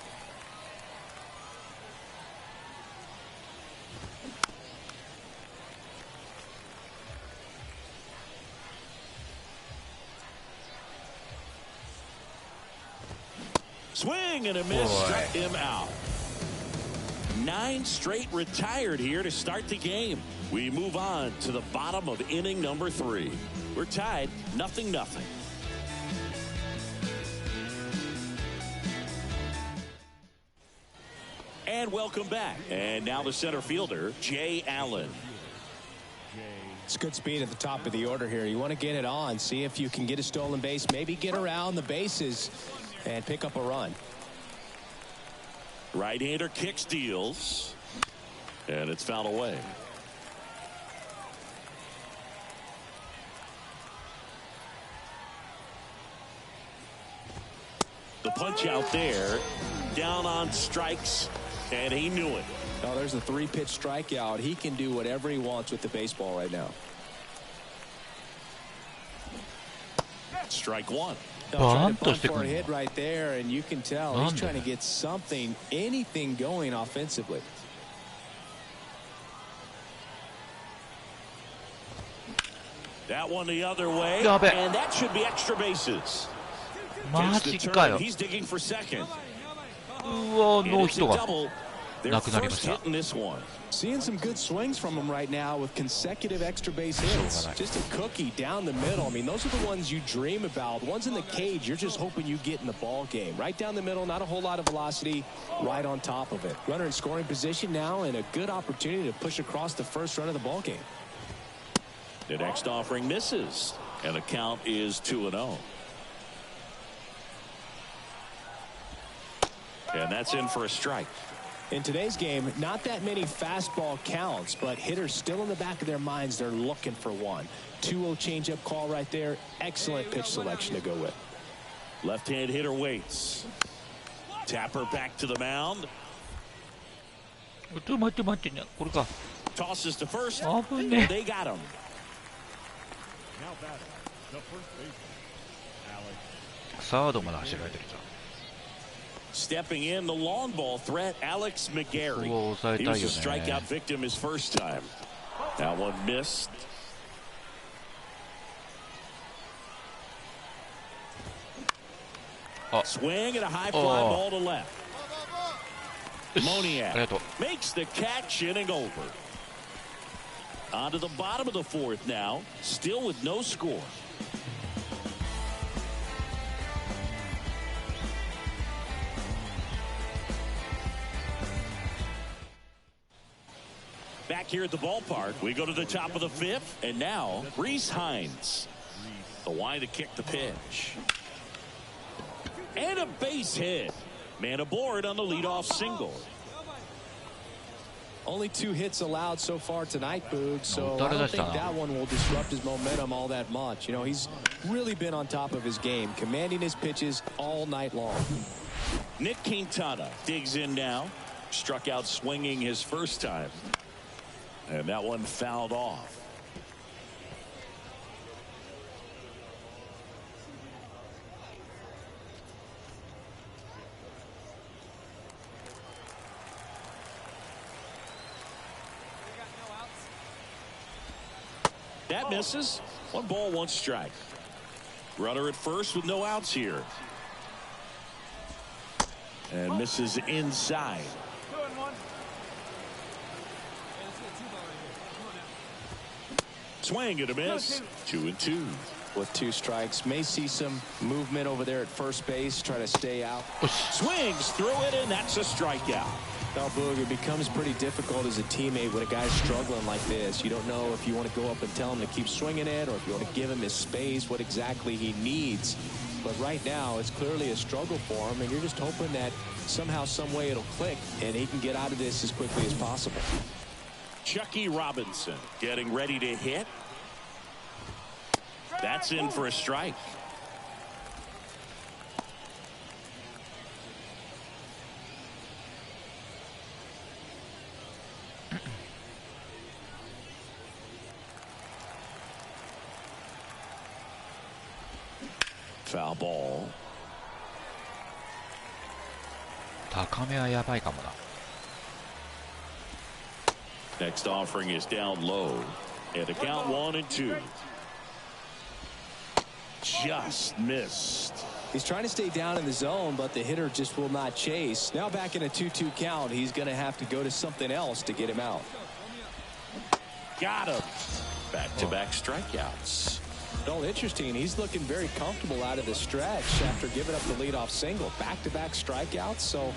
Swing and a miss, struck him out. 9 straight retired here to start the game. We move on to the bottom of inning number 3. We're tied, 0-0. And welcome back. And now the center fielder, Jay Allen. It's good speed at the top of the order here. You want to get it on, see if you can get a stolen base, maybe get around the bases and pick up a run. Right-hander kick steals. And it's fouled away. The punch out there, down on strikes, and he knew it. Oh, there's a 3-pitch strikeout. He can do whatever he wants with the baseball right now. Strike one. Trying to bunt for a hit right there, and you can tell he's trying to get something, anything going offensively. That one the other way, and that should be extra bases. マジかよ。 He's digging for second. うわ、ノーヒットがなくなりました。 Seeing some good swings from him right now with consecutive extra base hits. Just a cookie down the middle. I mean, those are the ones you dream about. Ones in the cage, you're just hoping you get in the ball game. Right down the middle, not a whole lot of velocity, right on top of it. Runner in scoring position now, and a good opportunity to push across the first run of the ball game. The next offering misses, and the count is 2-0. And that's in for a strike. In today's game, not that many fastball counts, but hitters still in the back of their minds, they're looking for one. 2-0 changeup call right there. Excellent pitch selection to go with. Left-hand hitter waits. Tapper back to the mound. Tosses to first. They got him. Now batting, the first baseman, Alex. サードまで走られてるじゃん。 Stepping in, the long ball threat, Alex McGarry. He was a strikeout victim his first time. That one missed. Swing and a high fly ball to left. Moniak makes the catch, inning over. On to the bottom of the fourth now, still with no score. Back here at the ballpark, we go to the top of the fifth, and now Reese Hines. The wide to kick the pitch. And a base hit. Man aboard on the leadoff single. Only 2 hits allowed so far tonight, Boog, so I don't think that one will disrupt his momentum all that much. You know, he's really been on top of his game, commanding his pitches all night long. Nick Quintana digs in now. Struck out swinging his first time. And that one fouled off. That misses. 1 ball, 1 strike. Runner at first with no outs here. And misses inside. Swing and a miss. 2-2. With 2 strikes, may see some movement over there at first base, try to stay out. Swings through it, and that's a strikeout. Now, Boog, it becomes pretty difficult as a teammate when a guy's struggling like this. You don't know if you want to go up and tell him to keep swinging it, or if you want to give him his space, what exactly he needs. But right now, it's clearly a struggle for him, and you're just hoping that somehow, some way it'll click, and he can get out of this as quickly as possible. Chucky Robinson getting ready to hit. That's in for a strike. Foul ball. 高めはやばいかもな。 Next offering is down low. And the count 1-2. Just missed. He's trying to stay down in the zone, but the hitter just will not chase. Now back in a 2-2 count, he's going to have to go to something else to get him out. Got him. Back-to-back strikeouts. Well, interesting. He's looking very comfortable out of the stretch after giving up the leadoff single. Back-to-back strikeouts. So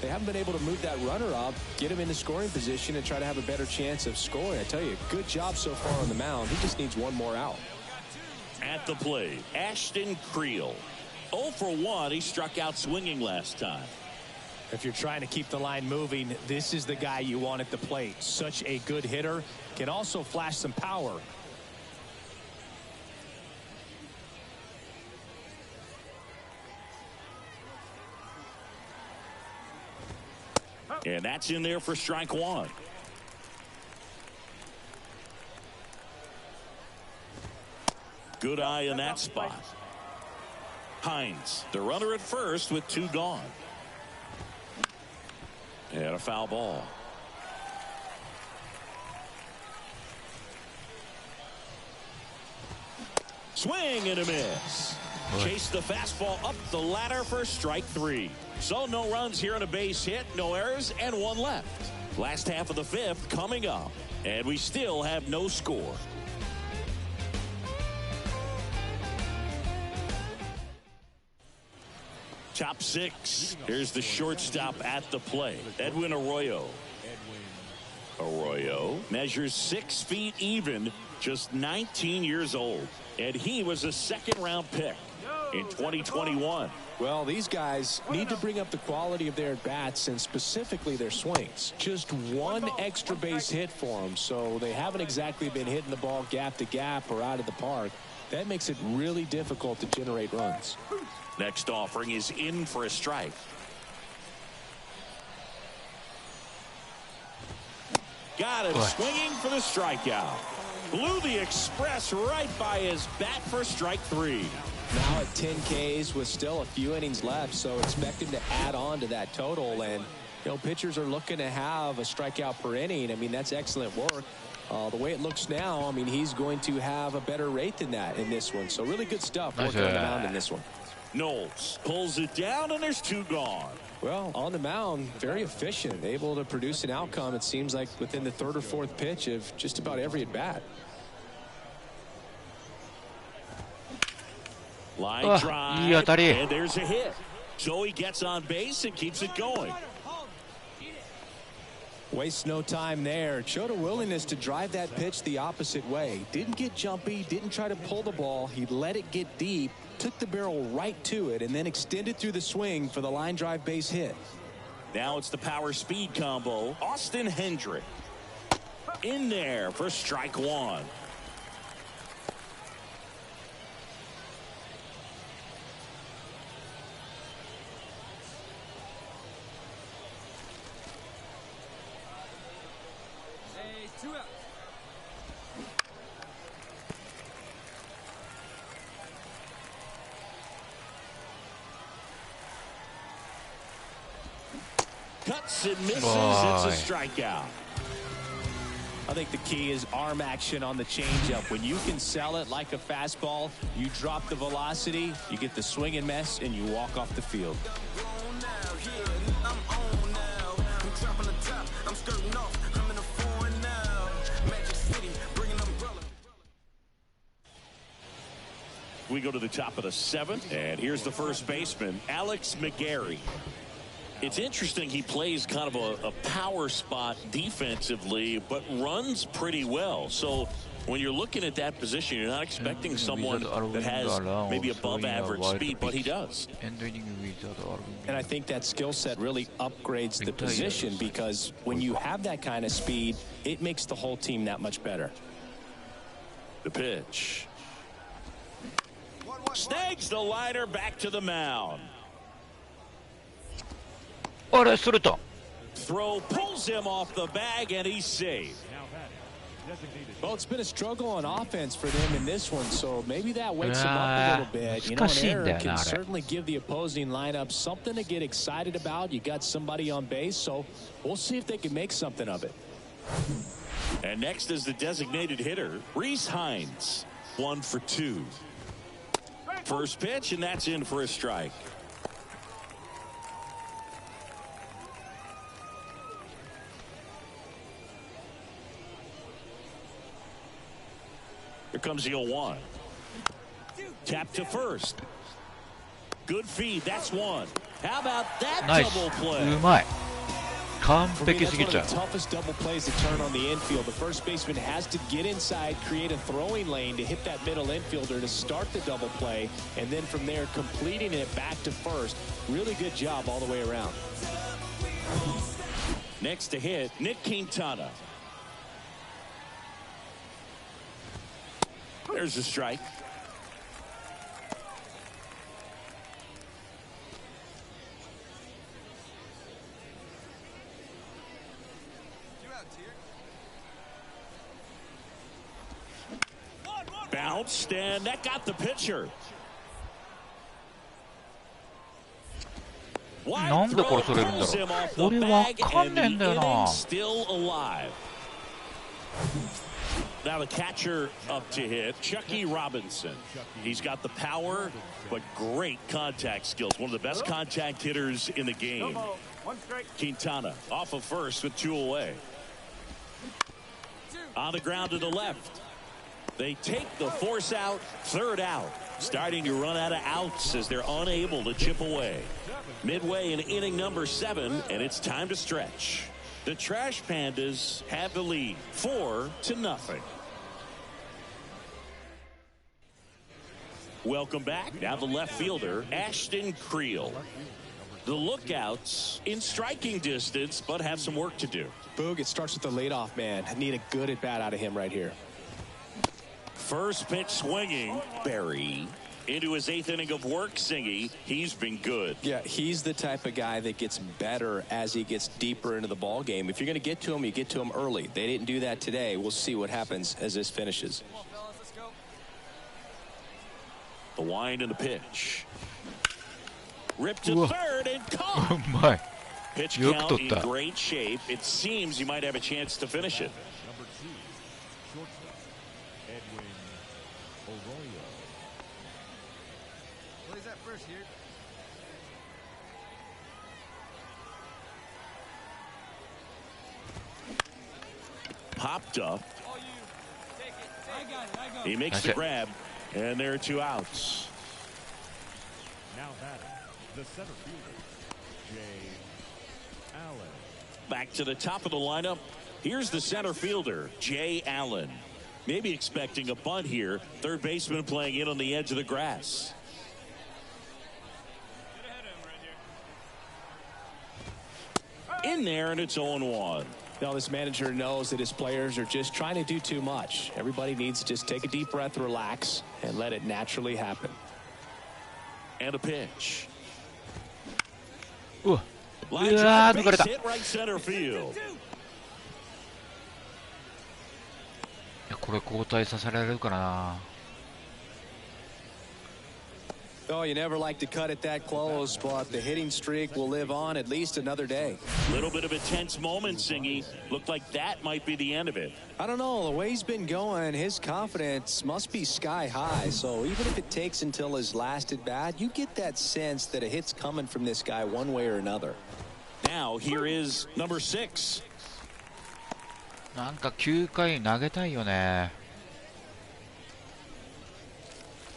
they haven't been able to move that runner up, get him in the scoring position, and try to have a better chance of scoring. I tell you, good job so far on the mound. He just needs one more out. At the plate, Ashton Creel. 0 for 1. He struck out swinging last time. If you're trying to keep the line moving, this is the guy you want at the plate. Such a good hitter. Can also flash some power. And that's in there for strike one. Good eye in that spot. Hines, the runner at first with 2 gone. And a foul ball. Swing and a miss. Chase the fastball up the ladder for strike 3. So no runs here on a base hit, no errors, and 1 left. Last half of the 5th coming up, and we still have no score. Top 6. Here's the shortstop at the plate, Edwin Arroyo. Arroyo measures 6 feet even, just 19 years old, and he was a second-round pick in 2021. Well, these guys need to bring up the quality of their at-bats and specifically their swings. Just 1 extra base hit for them, so they haven't exactly been hitting the ball gap to gap or out of the park. That makes it really difficult to generate runs. Next offering is in for a strike. Got it, swinging for the strikeout. Blew the express right by his bat for strike 3. Now at 10 Ks with still a few innings left, so expect him to add on to that total. And, you know, pitchers are looking to have a strikeout per inning. I mean, that's excellent work. The way it looks now, I mean, he's going to have a better rate than that in this one. So really good stuff working on the mound in this one. Knowles pulls it down, and there's 2 gone. Well, on the mound, very efficient, able to produce an outcome, it seems like, within the 3rd or 4th pitch of just about every at-bat. Line drive, and there's a hit. So he gets on base and keeps it going. Wastes no time there. Showed a willingness to drive that pitch the opposite way. Didn't get jumpy, didn't try to pull the ball. He let it get deep, took the barrel right to it, and then extended through the swing for the line drive base hit. Now it's the power speed combo. Austin Hendrick in there for strike 1. Cuts and misses. It's a strikeout. I think the key is arm action on the changeup. When you can sell it like a fastball, you drop the velocity, you get the swing and miss, and you walk off the field. We go to the top of the 7th, and here's the first baseman, Alex McGarry. It's interesting, he plays kind of a power spot defensively, but runs pretty well. So when you're looking at that position, you're not expecting someone that has maybe above average speed, but he does. And I think that skill set really upgrades the position, because when you have that kind of speed, it makes the whole team that much better. The pitch. Snags the liner back to the mound. Throw pulls him off the bag, and he's safe. Well, it's been a struggle on offense for them in this one, so maybe that wakes them up a little bit. You know, an error can certainly give the opposing lineup something to get excited about. You got somebody on base, so we'll see if they can make something of it. And next is the designated hitter, Reese Hines. 1 for 2. First pitch, and that's in for a strike. Here comes the 0-1. Tap to first. Good feed. That's 1. How about that ナイス double play? うまい完 For me, 璧 that's すぎ one ちゃ of う the toughest double plays to turn on the infield. The first baseman has to get inside, create a throwing lane to hit that middle infielder to start the double play, and then from there completing it back to first. Really good job all the way around. Next to hit, Nick Quintana. There's a strike. Bounced, and that got the pitcher. なんでこれそれるんだろう俺わかんねえんだよな Still alive. Now the catcher up to hit, Chucky Robinson. He's got the power, but great contact skills. One of the best contact hitters in the game. Quintana off of first with 2 away. On the ground to the left. They take the force out, 3rd out. Starting to run out of outs as they're unable to chip away. Midway in inning number 7, and it's time to stretch. The Trash Pandas have the lead, 4-0. Welcome back. Now the left fielder, Ashton Creel. The Lookouts in striking distance, but have some work to do. Boog, it starts with the leadoff man. Need a good at bat out of him right here. First pitch swinging, Barry. Into his 8th inning of work, Singy. He's been good. Yeah, he's the type of guy that gets better as he gets deeper into the ball game. If you're going to get to him, you get to him early. They didn't do that today. We'll see what happens as this finishes. The wind and the pitch. Ripped to third and caught. うまい Pitch よく count 取っ in た great shape. It seems you might have a chance to finish it. Number 2, shortstop, Edwin Arroyo. What is that first here? Popped up. I got it. He makes That's the it. grab, and there are 2 outs. Now batting, the center fielder, Jay Allen. Back to the top of the lineup. Here's the center fielder, Jay Allen. Maybe expecting a bunt here. Third baseman playing in on the edge of the grass. In there, and it's 0-1. Now, this manager knows that his players are just trying to do too much. Everybody needs to just take a deep breath, relax, and let it naturally happen. And a pitch. うわ Line うわ drive 抜かれた base hit right center field. いやこれ交代させられるからな Oh, you never like to cut it that close, but the hitting streak will live on at least another day. Little bit of a tense moment, Singy. Looked like that might be the end of it. I don't know. The way he's been going, his confidence must be sky high. So even if it takes until his last at bat, you get that sense that a hit's coming from this guy one way or another. Now here is number 6. なんか9回投げたいよね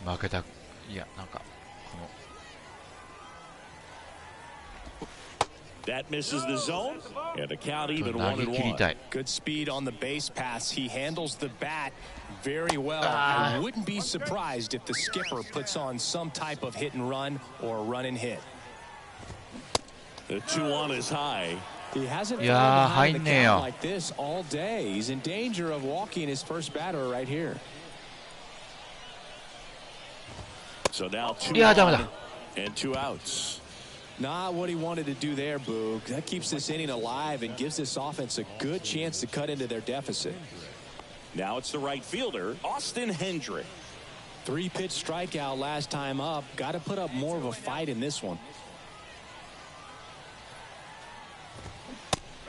負けたいやなんか That misses the zone, and the count even 1-1. Good speed on the base pass. He handles the bat very well. I wouldn't be surprised if the skipper puts on some type of hit and run or run and hit. The 2-1 is high. He hasn't Yeah, fallen behind the high count nail. like this all day. He's in danger of walking his first batter right here. So now 2 Yeah, damn on it. and 2 outs. Not what he wanted to do there, Boog. That keeps this inning alive and gives this offense a good chance to cut into their deficit. Now it's the right fielder, Austin Hendrick. 3-pitch strikeout last time up. Got to put up more of a fight in this one.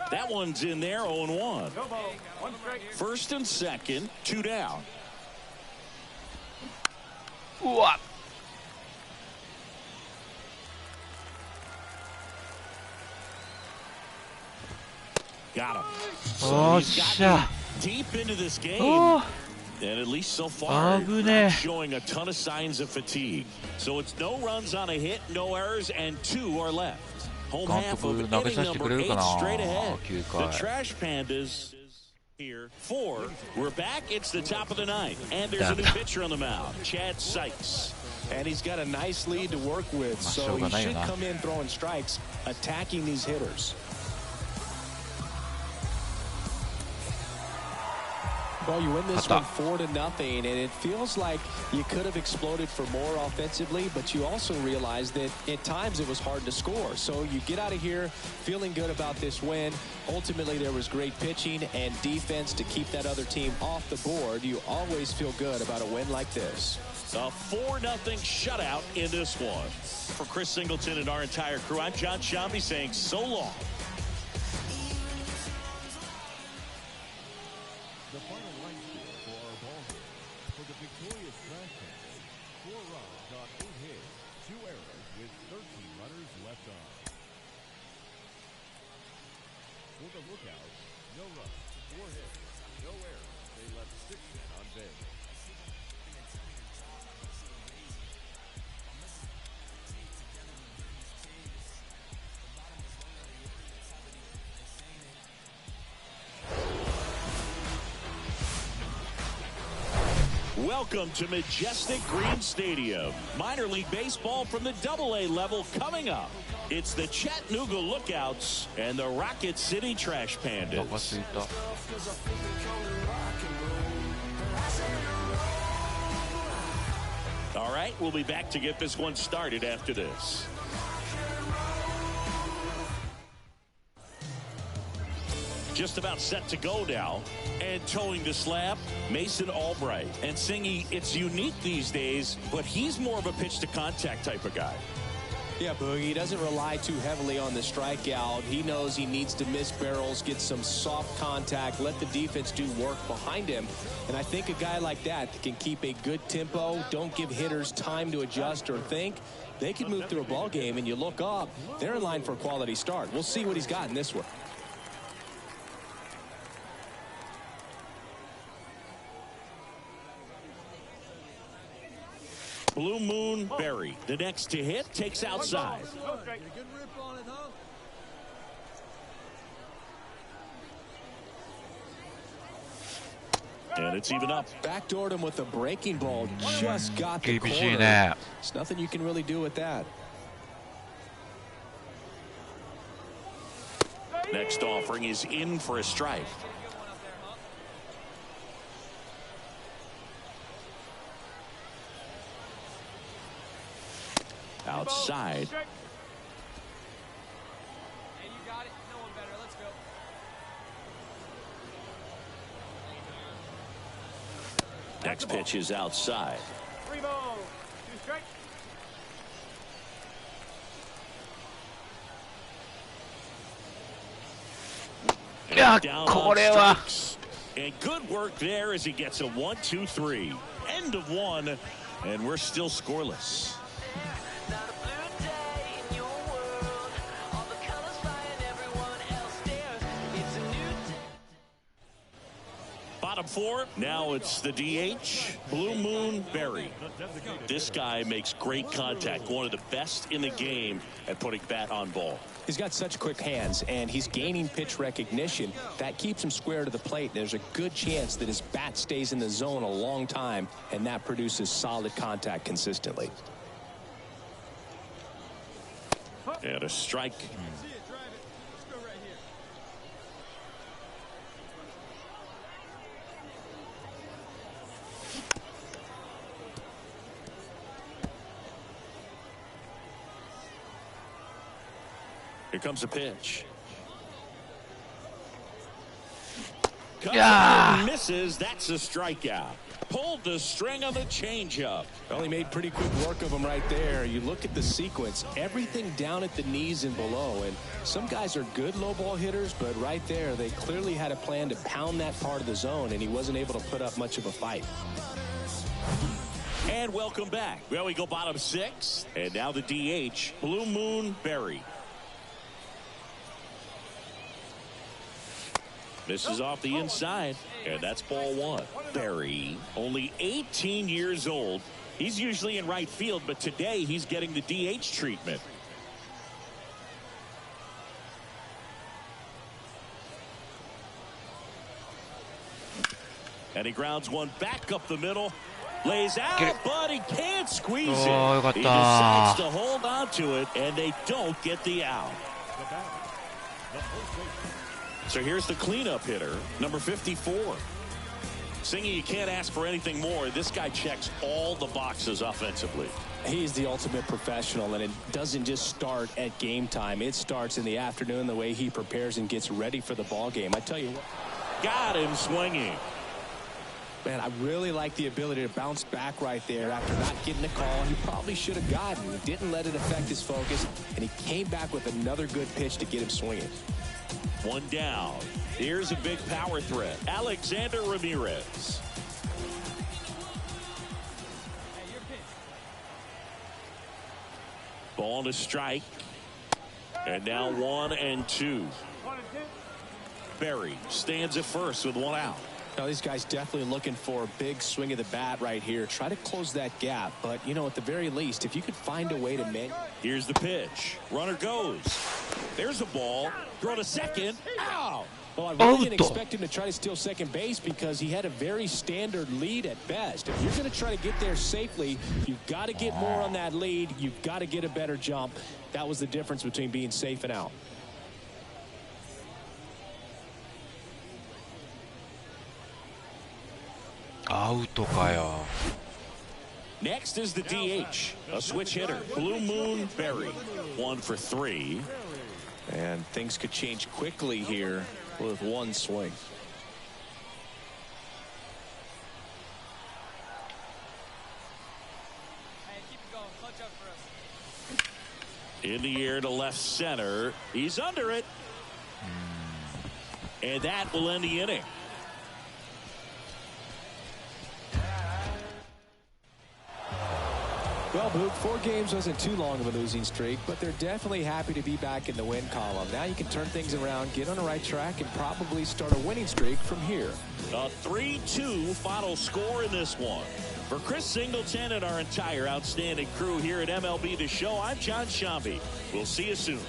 That one's in there, 0-1. First and second, 2 down. うわ Got him. おっしゃ Deep into this game. おー And at least so far,危ねえ。 showing a ton of signs of fatigue. So it's no runs on a hit, no errors, and 2 are left. Home half of inning number 8 straight ahead. The Trash Pandas here. 4. We're back. It's the top of the 9th. And there's a new pitcher on the mound, Chad Sykes. And he's got a nice lead to work with, so he should come in throwing strikes, attacking these hitters. Well, you win this one 4-0, and it feels like you could have exploded for more offensively, but you also realize that at times it was hard to score. So you get out of here feeling good about this win. Ultimately, there was great pitching and defense to keep that other team off the board. You always feel good about a win like this. A 4-0 shutout in this one. For Chris Singleton and our entire crew, I'm John Shambi saying so long. The final line score for our ball game. For the victorious Trash Pandas, 4 runs on 8 hits, 2 errors with 13 runners left on. For the Lookouts, no runs, 4 hits, no errors. They left 6 men on base. Welcome to Majestic Green Stadium. Minor League Baseball from the AA level coming up. It's the Chattanooga Lookouts and the Rocket City Trash Pandas. All right, we'll be back to get this one started after this. Just about set to go now, and towing the slab, Mason Albright. And Singy, it's unique these days, but he's more of a pitch to contact type of guy. Yeah, Boogie, he doesn't rely too heavily on the strikeout. He knows he needs to miss barrels, get some soft contact, let the defense do work behind him. And I think a guy like that can keep a good tempo, don't give hitters time to adjust or think. They can move through a ball game, and you look up, they're in line for a quality start. We'll see what he's got in this one. Blue Moon Berry, the next to hit, takes outside. And it's even up. Backdoored him with a breaking ball. Just got the corner. There's nothing you can really do with that. Next offering is in for a strike. Outside. Hey, you got it. No one better. Let's go. Next pitch is outside. 3 balls, 2 strikes. Down on strikes. And good work there as he gets a 1-2-3. End of 1, and we're still scoreless. Bottom 4, now it's the DH, Blue Moon Berry. This guy makes great contact, one of the best in the game at putting bat on ball. He's got such quick hands, and he's gaining pitch recognition. That keeps him square to the plate. There's a good chance that his bat stays in the zone a long time, and that produces solid contact consistently. And a strike. Here comes a pitch. Misses. That's a strikeout. Pulled the string on the changeup. Well, he made pretty quick work of him right there. You look at the sequence, everything down at the knees and below. And some guys are good low ball hitters, but right there, they clearly had a plan to pound that part of the zone, and he wasn't able to put up much of a fight. And welcome back. Well, we go bottom 6, and now the DH, Blue Moon Berry. Misses off the inside, and that's ball 1. Berry, only 18 years old. He's usually in right field, but today he's getting the DH treatment. And he grounds one back up the middle. Lays out, but he can't squeeze it. He decides to hold on to it, and they don't get the out. So here's the cleanup hitter, number 54. Singy, you can't ask for anything more. This guy checks all the boxes offensively. He's the ultimate professional, and it doesn't just start at game time. It starts in the afternoon, the way he prepares and gets ready for the ball game. I tell you what. Got him swinging. Man, I really like the ability to bounce back right there after not getting the call he probably should have gotten. He didn't let it affect his focus, and he came back with another good pitch to get him swinging. One down. Here's a big power threat. Alexander Ramirez. Ball to strike. And now 1-2. Berry stands at first with one out. Now, these guys definitely looking for a big swing of the bat right here. Try to close that gap. But, you know, at the very least, if you could find a way to make. Here's the pitch. Runner goes. There's a ball. Throw to second. Ow! Well, I really didn't expect him to try to steal second base because he had a very standard lead at best. If you're going to try to get there safely, you've got to get more on that lead. You've got to get a better jump. That was the difference between being safe and out. Next is the DH, a switch hitter, Blue Moon Berry, 1 for 3. And things could change quickly here with one swing. Hey, keep it going. Clutch up for us. In the air to left center. He's under it. And that will end the inning. Well, Boog, 4 games wasn't too long of a losing streak, but they're definitely happy to be back in the win column. Now you can turn things around, get on the right track, and probably start a winning streak from here. A 3-2 final score in this one. For Chris Singleton and our entire outstanding crew here at MLB The Show, I'm John Shambi. We'll see you soon.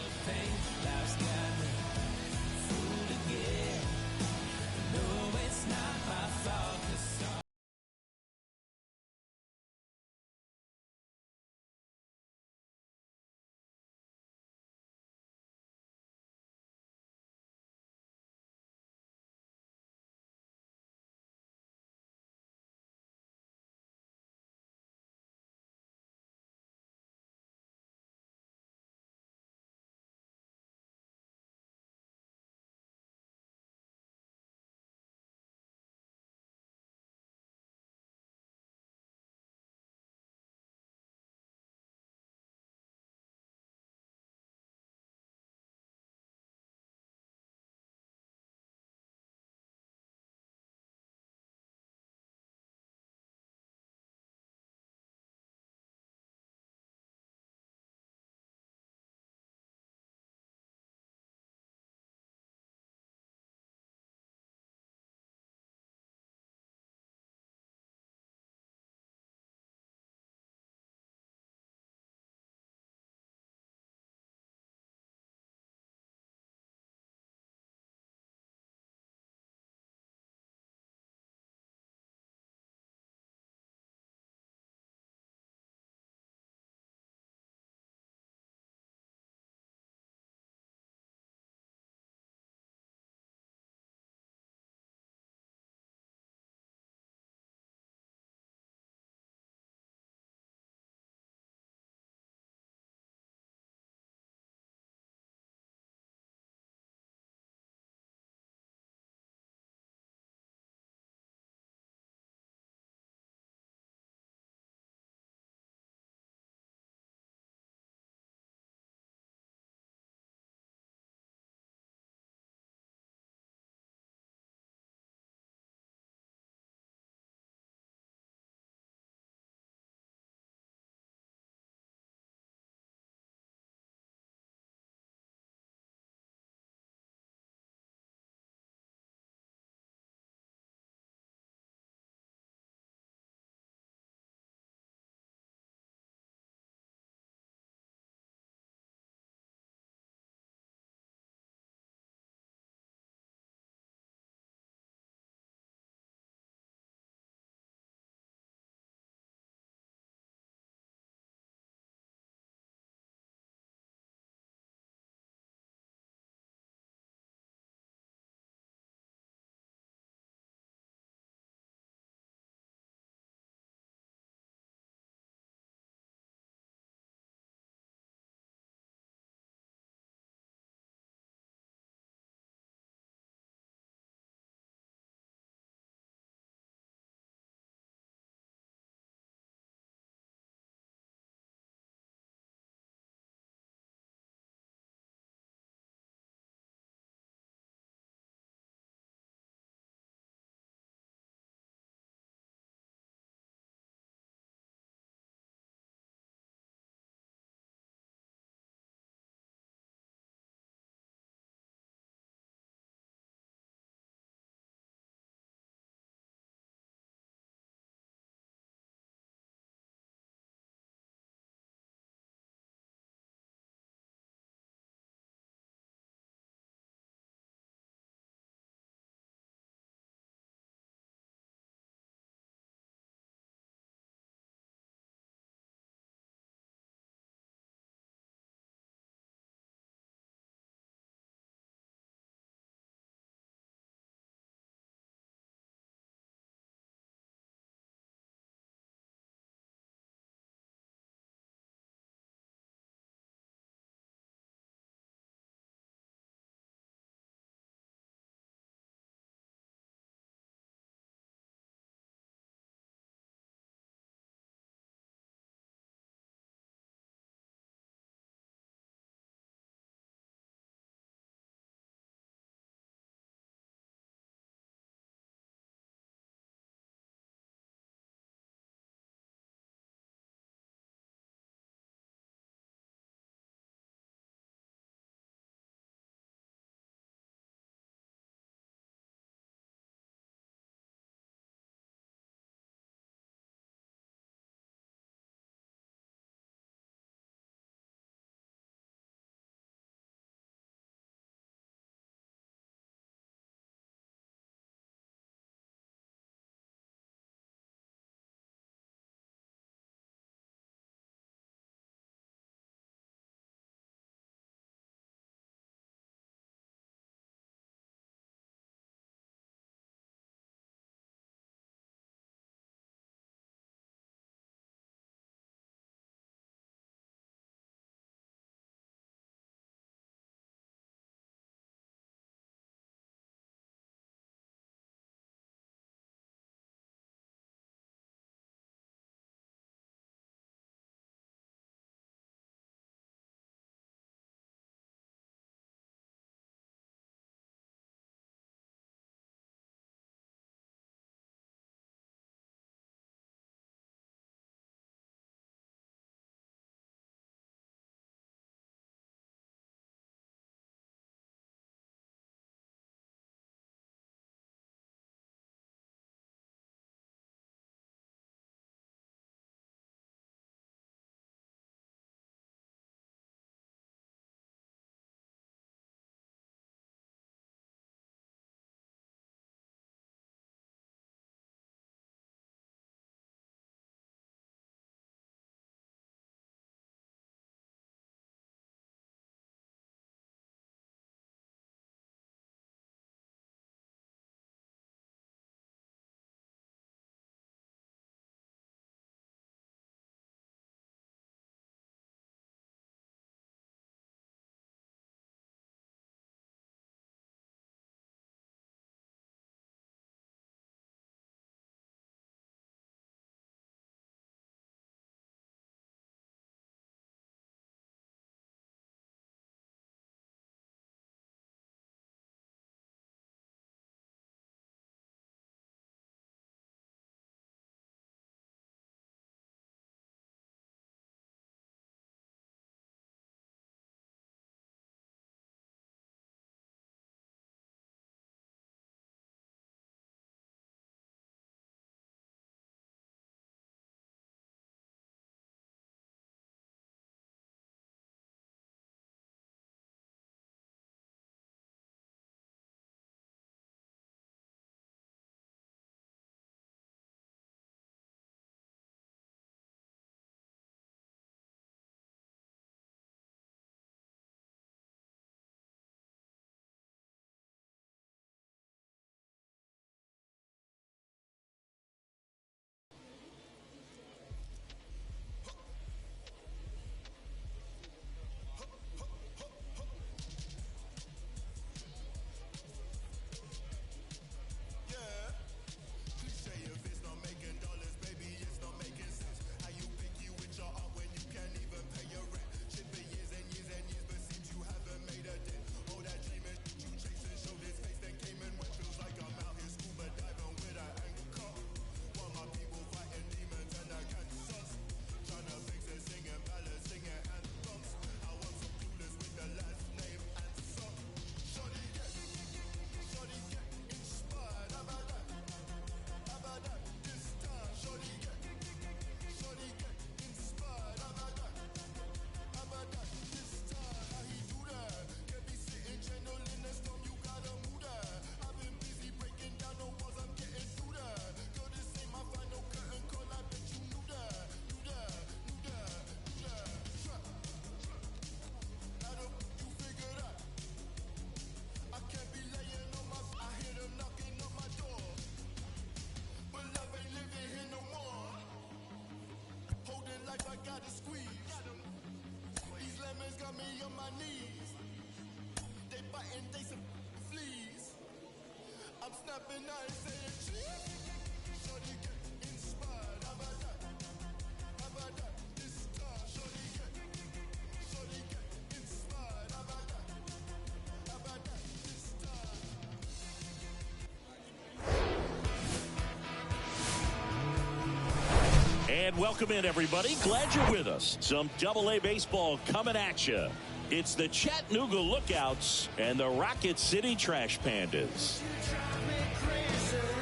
And welcome in, everybody. Glad you're with us. Some Double-A baseball coming at you. It's the Chattanooga Lookouts and the Rocket City Trash Pandas.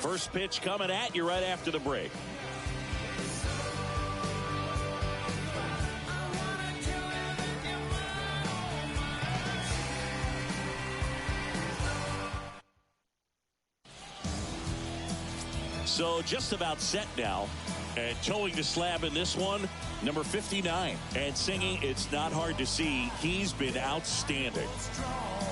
First pitch coming at you right after the break. So just about set now. And towing the slab in this one, number 59. And singing, it's not hard to see, he's been outstanding.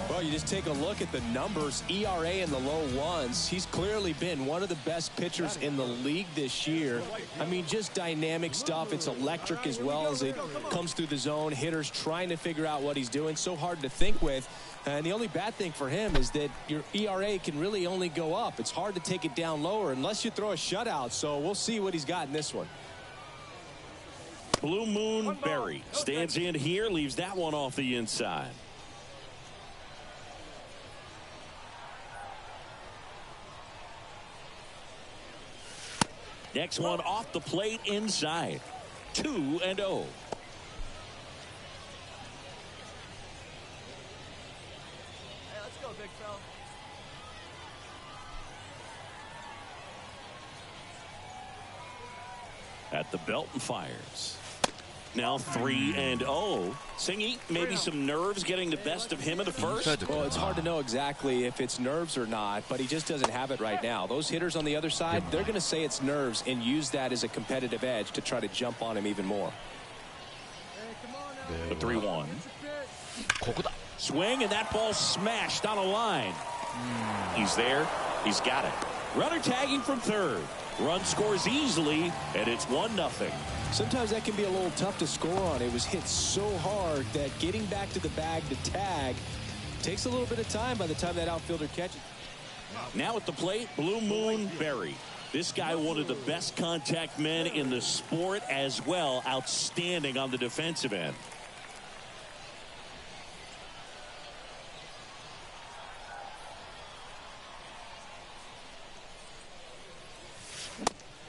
Well, you just take a look at the numbers, ERA in the low ones. He's clearly been one of the best pitchers in the league this year. I mean, just dynamic stuff. It's electric as well as it comes through the zone. Hitters trying to figure out what he's doing. So hard to think with. And the only bad thing for him is that your ERA can really only go up. It's hard to take it down lower unless you throw a shutout. So we'll see what he's got in this one. Blue Moon Berry stands in here, leaves that one off the inside. Next one off the plate inside. 2-0. Hey, let's go, big fella. At the belt and fires. Now 3-0. Singy, maybe some nerves getting the best of him in the first. Well, it's hard to know exactly if it's nerves or not, but he just doesn't have it right now. Those hitters on the other side, they're going to say it's nerves and use that as a competitive edge to try to jump on him even more. The 3-1. Swing, and that ball smashed on a line. He's there. He's got it. Runner tagging from third. Run scores easily, and it's 1-0. Sometimes that can be a little tough to score on. It was hit so hard that getting back to the bag to tag takes a little bit of time by the time that outfielder catches. Now at the plate, Blue Moon Berry. This guy, one of the best contact men in the sport as well. Outstanding on the defensive end.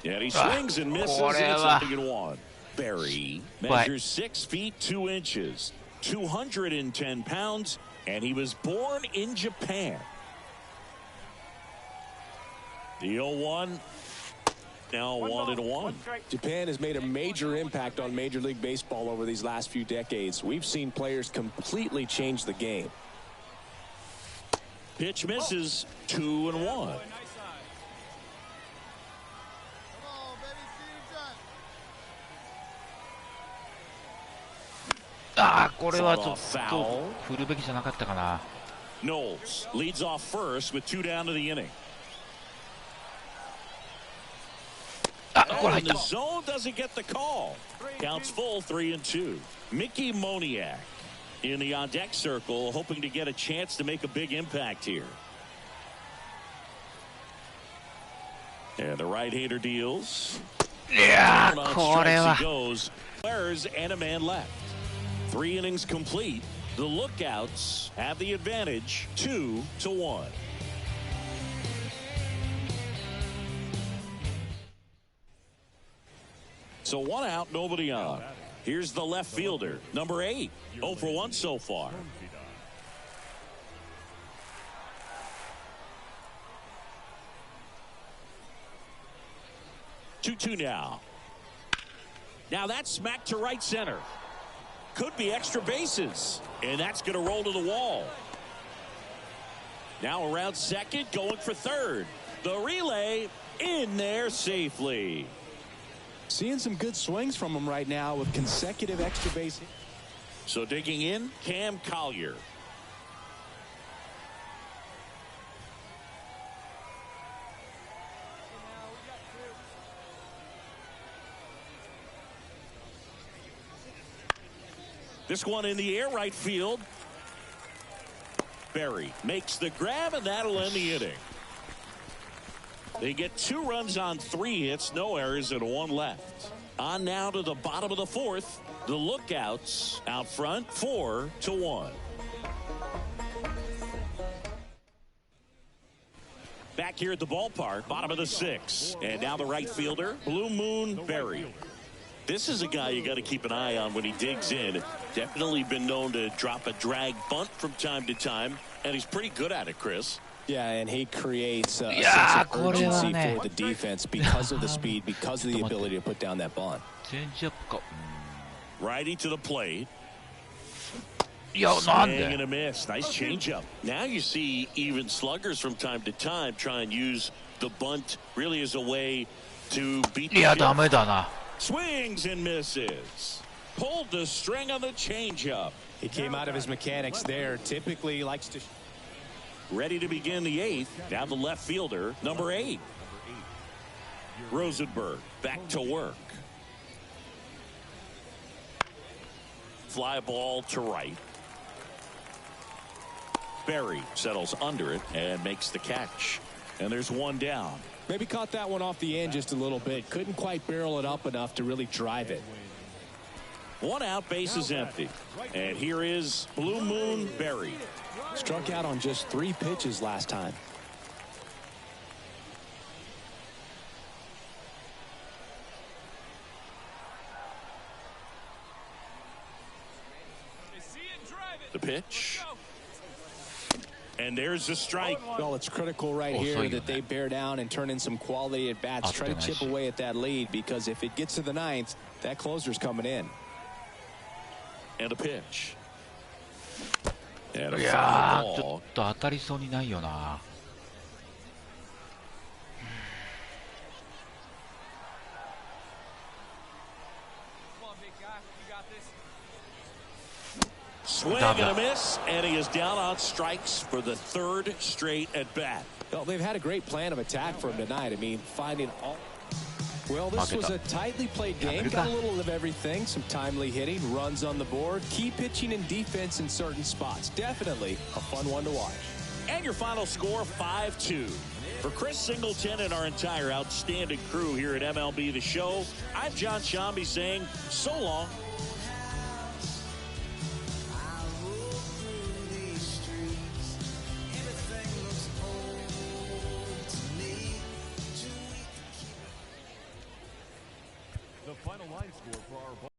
And he swings and misses, and it's 0-1. Berry measures 6 feet 2 inches, 210 pounds, and he was born in Japan. The 0-1, now 1-1. Japan has made a major impact on Major League Baseball over these last few decades. We've seen players completely change the game. Pitch misses, 2-1. Knowles leads off first with 2 down to the inning. And the zone doesn't get the call. Counts full, 3-2. Mickey Moniak in the on-deck circle, hoping to get a chance to make a big impact here. And the right-hander deals. Yeah, he goes. Players and a man left. 3 innings complete. The Lookouts have the advantage, 2-1. So 1 out, nobody on. Here's the left fielder, number 8. 0 for 1 so far. Two now. Now that's smacked to right center. Could be extra bases, and that's going to roll to the wall. Now around second, going for third. The relay in there safely. Seeing some good swings from him right now with consecutive extra base. So digging in, Cam Collier. This one in the air, right field. Berry makes the grab, and that'll end the inning. They get 2 runs on 3 hits, no errors, and 1 left. On now to the bottom of the 4th. The Lookouts out front, 4-1. Back here at the ballpark, bottom of the 6th. And now the right fielder, Blue Moon Berry. This is a guy you got to keep an eye on when he digs in. Definitely been known to drop a drag bunt from time to time, and he's pretty good at it, Chris. Yeah, and he creates a sense of urgency for the defense because of the speed, because of the ability to put down that bunt. Righty to the plate. Swing and a miss. Nice changeup. Now you see even sluggers from time to time try and use the bunt really as a way to beat the shift. Swings and misses. Pulled the string on the changeup. He came out of his mechanics there. Typically he likes to... Ready to begin the 8th. Now the left fielder, number 8. Rosenberg back to work. Fly ball to right. Berry settles under it and makes the catch. And there's 1 down. Maybe caught that one off the end just a little bit. Couldn't quite barrel it up enough to really drive it. 1 out, base is empty. And here is Blue Moon Berry. Struck out on just 3 pitches last time. The pitch. And there's the strike. Well, it's critical right here that they bear down and turn in some quality at bats. Try to chip away at that lead, because if it gets to the 9th, that closer's coming in. And a pitch. And a foul ball. ちょっと当たりそうにないよな。Swing and a miss, and he is down on strikes for the 3rd straight at bat. Well, they've had a great plan of attack for him tonight. I mean, finding all... Well, this was a tightly played game. Got a little of everything. Some timely hitting, runs on the board, key pitching and defense in certain spots. Definitely a fun one to watch. And your final score, 5-2. For Chris Singleton and our entire outstanding crew here at MLB The Show, I'm John Shambi saying so long. The final line score for our ball.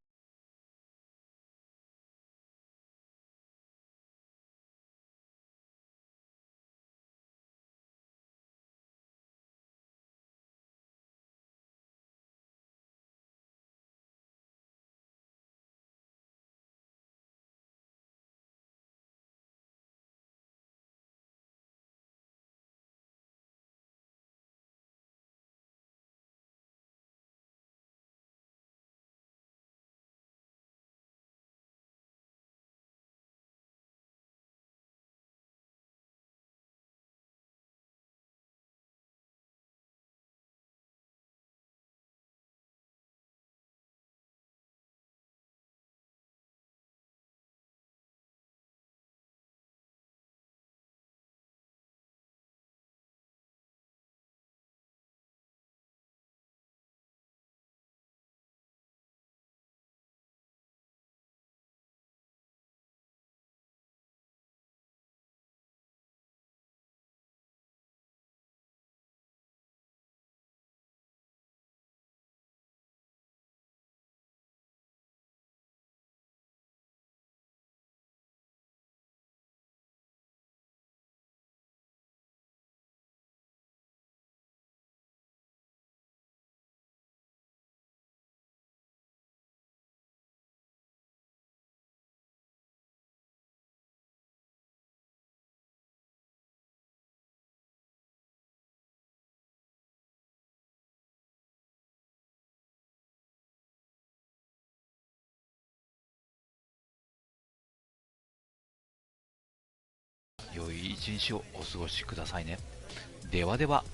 良い一日をお過ごしくださいね。ではでは。